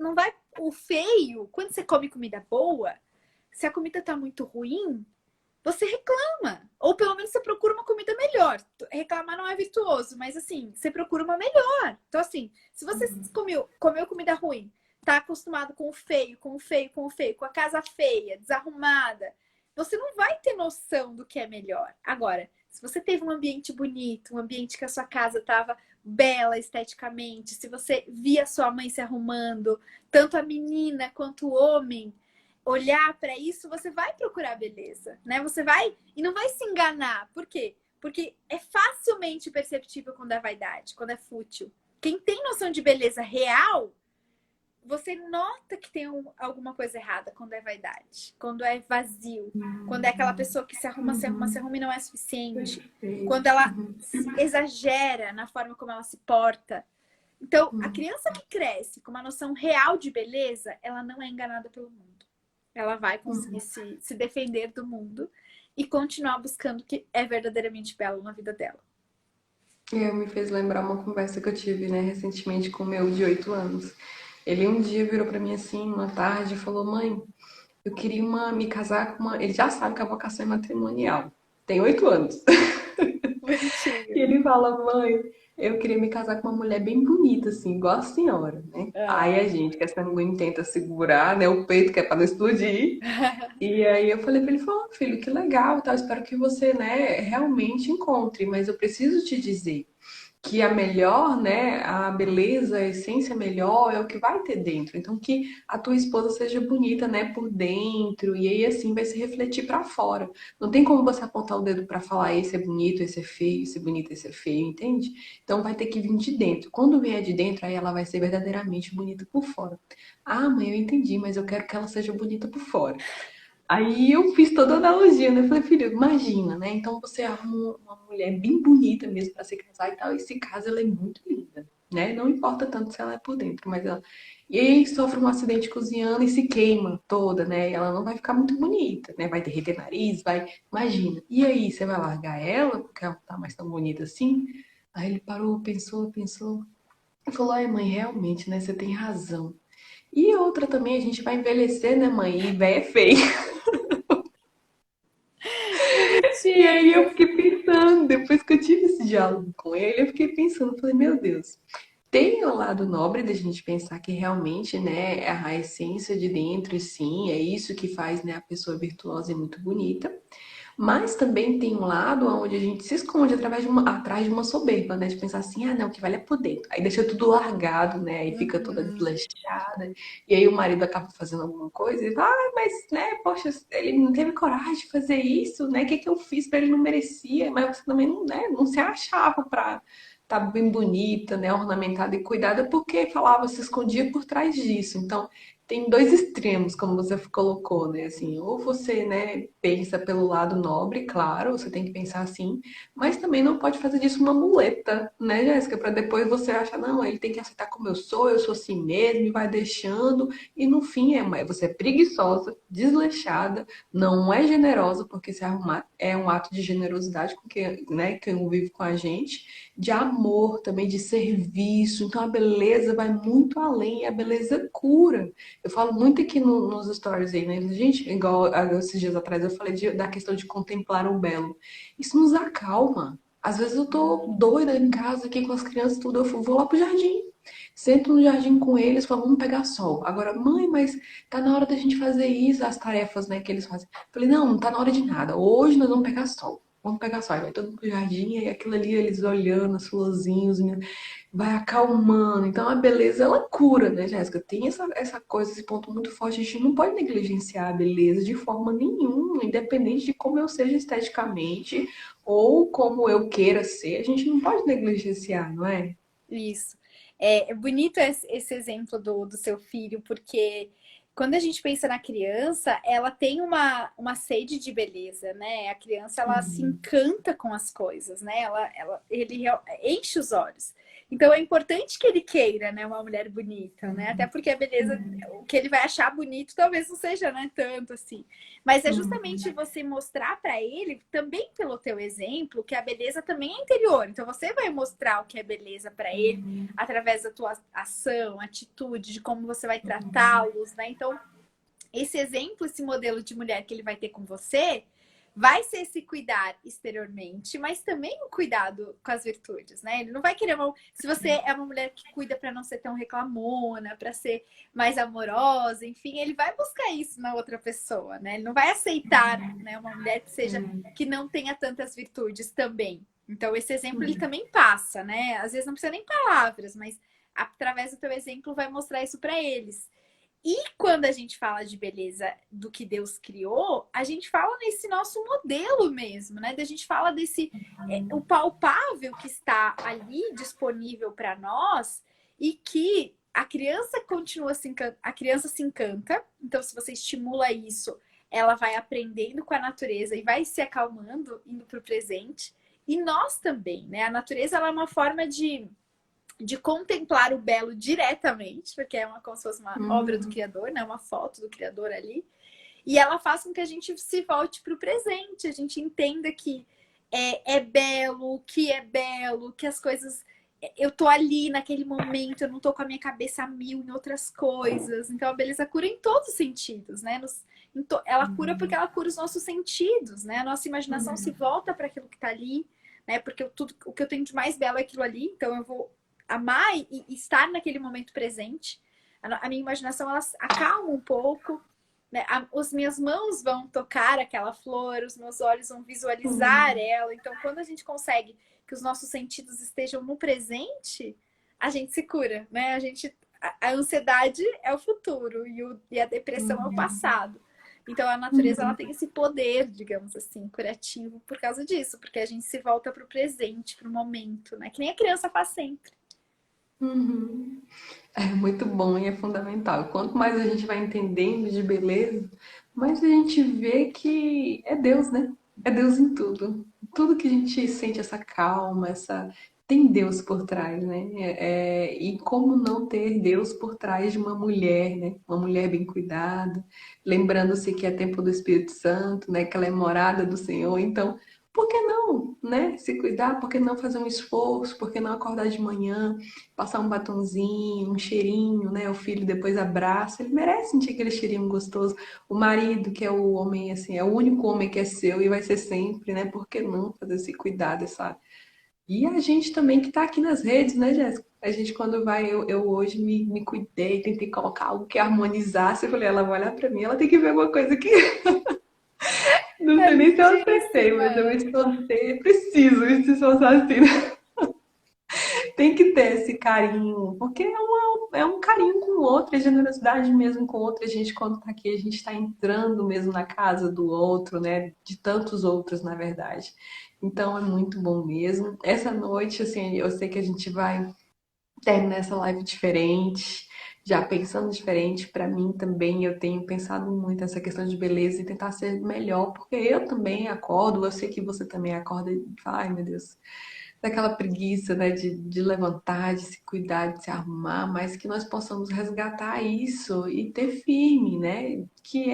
o feio, quando você come comida boa, se a comida tá muito ruim, você reclama. Ou pelo menos você procura uma comida melhor. Reclamar não é virtuoso, mas assim, você procura uma melhor. Então, assim, se você comeu comida ruim, tá acostumado com o feio, com o feio, com o feio, com a casa feia, desarrumada, você não vai ter noção do que é melhor. Agora, se você teve um ambiente bonito, um ambiente que a sua casa tava bela esteticamente, se você via sua mãe se arrumando, tanto a menina quanto o homem, olhar para isso, você vai procurar beleza, né? Você vai e não vai se enganar. Por quê? Porque é facilmente perceptível quando é vaidade, quando é fútil. Quem tem noção de beleza real, você nota que tem alguma coisa errada quando é vaidade, quando é vazio, quando é aquela pessoa que se arruma, se arruma, se arruma e não é suficiente, quando Perfeito. ela exagera na forma como ela se porta. Então, a criança que cresce com uma noção real de beleza, ela não é enganada pelo mundo. Ela vai conseguir se defender do mundo e continuar buscando o que é verdadeiramente belo na vida dela. Me fez lembrar uma conversa que eu tive, né, recentemente com o meu de 8 anos. Ele um dia virou pra mim assim, uma tarde, e falou: Mãe, eu queria me casar com uma. Ele já sabe que a vocação é matrimonial. Tem 8 anos. E Bonitinho. ele fala: Mãe, eu queria me casar com uma mulher bem bonita, assim, igual a senhora, né? Aí a Ah. gente, que é sanguíneo, tenta segurar, né, o peito, que é pra não explodir. E aí eu falei pra ele: Falou, filho, que legal, tá? Espero que você, né, realmente encontre, mas eu preciso te dizer que a melhor, né, a beleza, a essência melhor é o que vai ter dentro. Então que a tua esposa seja bonita, né, por dentro, e aí assim vai se refletir para fora. Não tem como você apontar o dedo para falar esse é bonito, esse é feio, esse é bonito, esse é feio, entende? Então vai ter que vir de dentro. Quando vier de dentro, aí ela vai ser verdadeiramente bonita por fora. Ah, mãe, eu entendi, mas eu quero que ela seja bonita por fora. Aí eu fiz toda a analogia, né? Eu falei, filho, imagina, né? Então você arruma uma mulher bem bonita mesmo pra se casar e tal. E se casa, ela é muito linda, né? Não importa tanto se ela é por dentro, mas ela. E aí sofre um acidente cozinhando e se queima toda, né? E ela não vai ficar muito bonita, né? Vai derreter nariz, vai. Imagina. E aí, você vai largar ela, porque ela não tá mais tão bonita assim? Aí ele parou, pensou, pensou. E falou, ai, mãe, realmente, né? Você tem razão. E outra também, a gente vai envelhecer, né, mãe? E véia é feio. E aí eu Bonitinho. fiquei pensando, depois que eu tive esse diálogo com ele, eu fiquei pensando, falei, meu Deus, tem o lado nobre da gente pensar que realmente, né, a essência de dentro, sim, é isso que faz, né, a pessoa virtuosa e muito bonita. Mas também tem um lado onde a gente se esconde atrás de uma soberba, né? De pensar assim, ah, não, o que vale é por dentro. Aí deixa tudo largado, né? Aí fica toda Uhum. desleixada. E aí o marido acaba fazendo alguma coisa e fala, ah, mas, né, poxa, ele não teve coragem de fazer isso, né? O que que eu fiz pra ele não merecia? Mas você também não, né, não se achava pra estar bem bonita, né? Ornamentada e cuidada, porque falava, se escondia por trás disso. Então, tem dois extremos, como você colocou, né? Assim, ou você, né, pensa pelo lado nobre, claro, você tem que pensar assim, mas também não pode fazer disso uma muleta, né, Jéssica? Para depois você achar, não, ele tem que aceitar como eu sou assim mesmo, e vai deixando, e no fim você é preguiçosa, desleixada, não é generosa, porque se arrumar é um ato de generosidade com quem, né, quem vive com a gente, de amor também, de serviço. Então a beleza vai muito além, a beleza cura. Eu falo muito aqui nos stories aí, né? Gente, igual esses dias atrás eu falei da questão de contemplar o belo. Isso nos acalma. Às vezes eu tô doida em casa aqui com as crianças, tudo, eu vou lá pro jardim. Sento no jardim com eles, falo, vamos pegar sol. Agora, mãe, mas tá na hora da gente fazer isso, as tarefas, né, que eles fazem. Falei, não, não tá na hora de nada. Hoje nós vamos pegar sol. Vamos pegar sol. Aí vai todo mundo pro jardim, e aquilo ali, eles olhando, as florzinhas, vai acalmando. Então a beleza ela cura, né, Jéssica? Tem essa coisa, esse ponto muito forte. A gente não pode negligenciar a beleza de forma nenhuma, independente de como eu seja esteticamente ou como eu queira ser, a gente não pode negligenciar, não é? Isso. É bonito esse exemplo do seu filho, porque quando a gente pensa na criança, ela tem uma sede de beleza, né? A criança, ela se Uhum. encanta com as coisas, né? Enche os olhos. Então, é importante que ele queira, né, uma mulher bonita, né? Até porque a beleza, o que ele vai achar bonito, talvez não seja, né, tanto assim. Mas é Uhum. justamente você mostrar para ele, também pelo teu exemplo, que a beleza também é interior. Então, você vai mostrar o que é beleza para ele Uhum. através da tua ação, atitude, de como você vai Uhum. tratá-los, né? Então, esse exemplo, esse modelo de mulher que ele vai ter com você, vai ser esse cuidar exteriormente, mas também o cuidado com as virtudes, né? Ele não vai querer se você é uma mulher que cuida para não ser tão reclamona, para ser mais amorosa, enfim, ele vai buscar isso na outra pessoa, né? Ele não vai aceitar, né, uma mulher que seja que não tenha tantas virtudes também. Então esse exemplo ele também passa, né? Às vezes não precisa nem palavras, mas através do teu exemplo vai mostrar isso para eles. E quando a gente fala de beleza do que Deus criou, a gente fala nesse nosso modelo mesmo, né? A gente fala desse o palpável que está ali disponível para nós e que a criança continua a criança se encanta. Então, se você estimula isso, ela vai aprendendo com a natureza e vai se acalmando, indo para o presente. E nós também, né? A natureza ela é uma forma de contemplar o belo diretamente, porque é como se fosse uma obra do Uhum. Criador, né? Uma foto do Criador ali. E ela faz com que a gente se volte para o presente, a gente entenda que é belo, que é belo, que as coisas. Eu tô ali naquele momento, eu não tô com a minha cabeça a mil em outras coisas. Então a beleza cura em todos os sentidos, né? Ela cura porque ela cura os nossos sentidos, né? A nossa imaginação se volta para aquilo que tá ali, né? Porque tudo o que eu tenho de mais belo é aquilo ali, então eu vou amar e estar naquele momento presente. A minha imaginação ela acalma um pouco, né? As minhas mãos vão tocar aquela flor, os meus olhos vão visualizar Uhum. ela. Então, quando a gente consegue que os nossos sentidos estejam no presente, a gente se cura, né? A ansiedade é o futuro e a depressão é o Uhum. passado. Então, a natureza ela Uhum. tem esse poder, digamos assim, curativo por causa disso, porque a gente se volta para o presente, para o momento, né? Que nem a criança faz sempre. Uhum. É muito bom e é fundamental. Quanto mais a gente vai entendendo de beleza, mais a gente vê que é Deus, né? É Deus em tudo. Tudo que a gente sente essa calma, essa tem Deus por trás, né? E como não ter Deus por trás de uma mulher, né? Uma mulher bem cuidada, lembrando-se que é templo do Espírito Santo, né? Que ela é morada do Senhor. Então, por que não, né? Se cuidar, por que não fazer um esforço? Por que não acordar de manhã? Passar um batonzinho, um cheirinho, né? O filho depois abraça, ele merece sentir aquele cheirinho gostoso. O marido, que é o homem, assim, é o único homem que é seu e vai ser sempre, né? Por que não fazer esse cuidado, essa... E a gente também que tá aqui nas redes, né, Jéssica? A gente, quando vai, eu hoje me cuidei, tentei colocar algo que harmonizasse. Eu falei, ela vai olhar pra mim, ela tem que ver alguma coisa que não É sei nem se eu acertei, mas eu lindíssima! me esforcei, preciso se esforçar assim. Tem que ter esse carinho, porque é um carinho com o outro, é generosidade mesmo com o outro. A gente, quando tá aqui, a gente tá entrando mesmo na casa do outro, né? De tantos outros, na verdade. Então é muito bom mesmo. Essa noite, assim, eu sei que a gente vai terminar essa live diferente, já pensando diferente. Para mim também, eu tenho pensado muito nessa questão de beleza e tentar ser melhor, porque eu também acordo, eu sei que você também acorda e fala, ai meu Deus, daquela preguiça, né, de levantar, de se cuidar, de se arrumar, mas que nós possamos resgatar isso e ter firme, né, que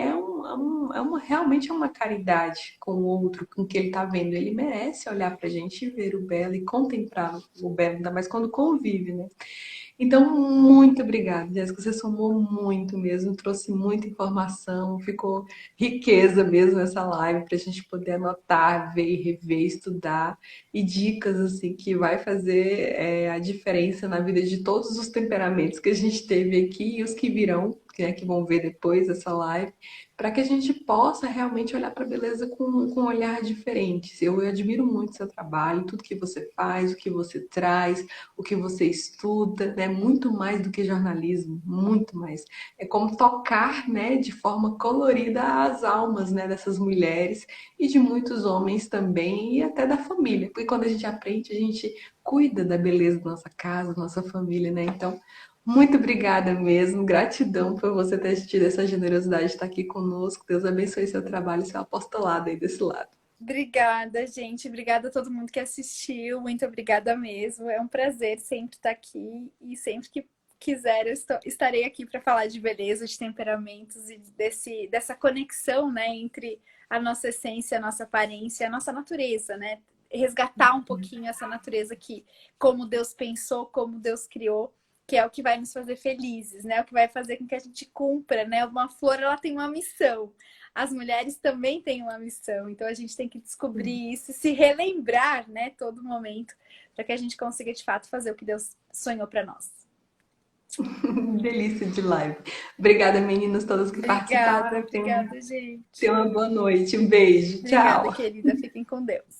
realmente é uma caridade com o outro, com o que ele está vendo. Ele merece olhar para a gente e ver o belo e contemplar o belo, ainda mais quando convive, né? Então, muito obrigada, Jéssica. Você somou muito mesmo, trouxe muita informação, ficou riqueza mesmo essa live para a gente poder anotar, ver, rever, estudar e dicas assim que vai fazer a diferença na vida de todos os temperamentos que a gente teve aqui e os que virão, que vão ver depois dessa live, para que a gente possa realmente olhar para a beleza com um olhar diferente. Eu admiro muito o seu trabalho, tudo que você faz, o que você traz, o que você estuda, né? Muito mais do que jornalismo, muito mais. É como tocar, né, de forma colorida as almas, né, dessas mulheres e de muitos homens também e até da família, porque quando a gente aprende, a gente cuida da beleza da nossa casa, da nossa família, né? Então, Muito obrigada mesmo. Gratidão por você ter tido essa generosidade de estar aqui conosco. Deus abençoe seu trabalho e seu apostolado aí desse lado. Obrigada, gente. Obrigada a todo mundo que assistiu. Muito obrigada mesmo. É um prazer sempre estar aqui e sempre que quiser estarei aqui para falar de beleza, de temperamentos e dessa conexão, né, entre a nossa essência, a nossa aparência, a nossa natureza, né? Resgatar um pouquinho essa natureza que, como Deus pensou, como Deus criou, que é o que vai nos fazer felizes, né? O que vai fazer com que a gente cumpra, né? Uma flor, ela tem uma missão. As mulheres também têm uma missão, então a gente tem que descobrir isso, se relembrar, né, todo momento, para que a gente consiga de fato fazer o que Deus sonhou para nós. Delícia de live. Obrigada, meninas, todas que Obrigada, participaram. obrigada, gente. Tenham uma boa noite. Um beijo. Obrigada, Tchau. querida. Fiquem com Deus.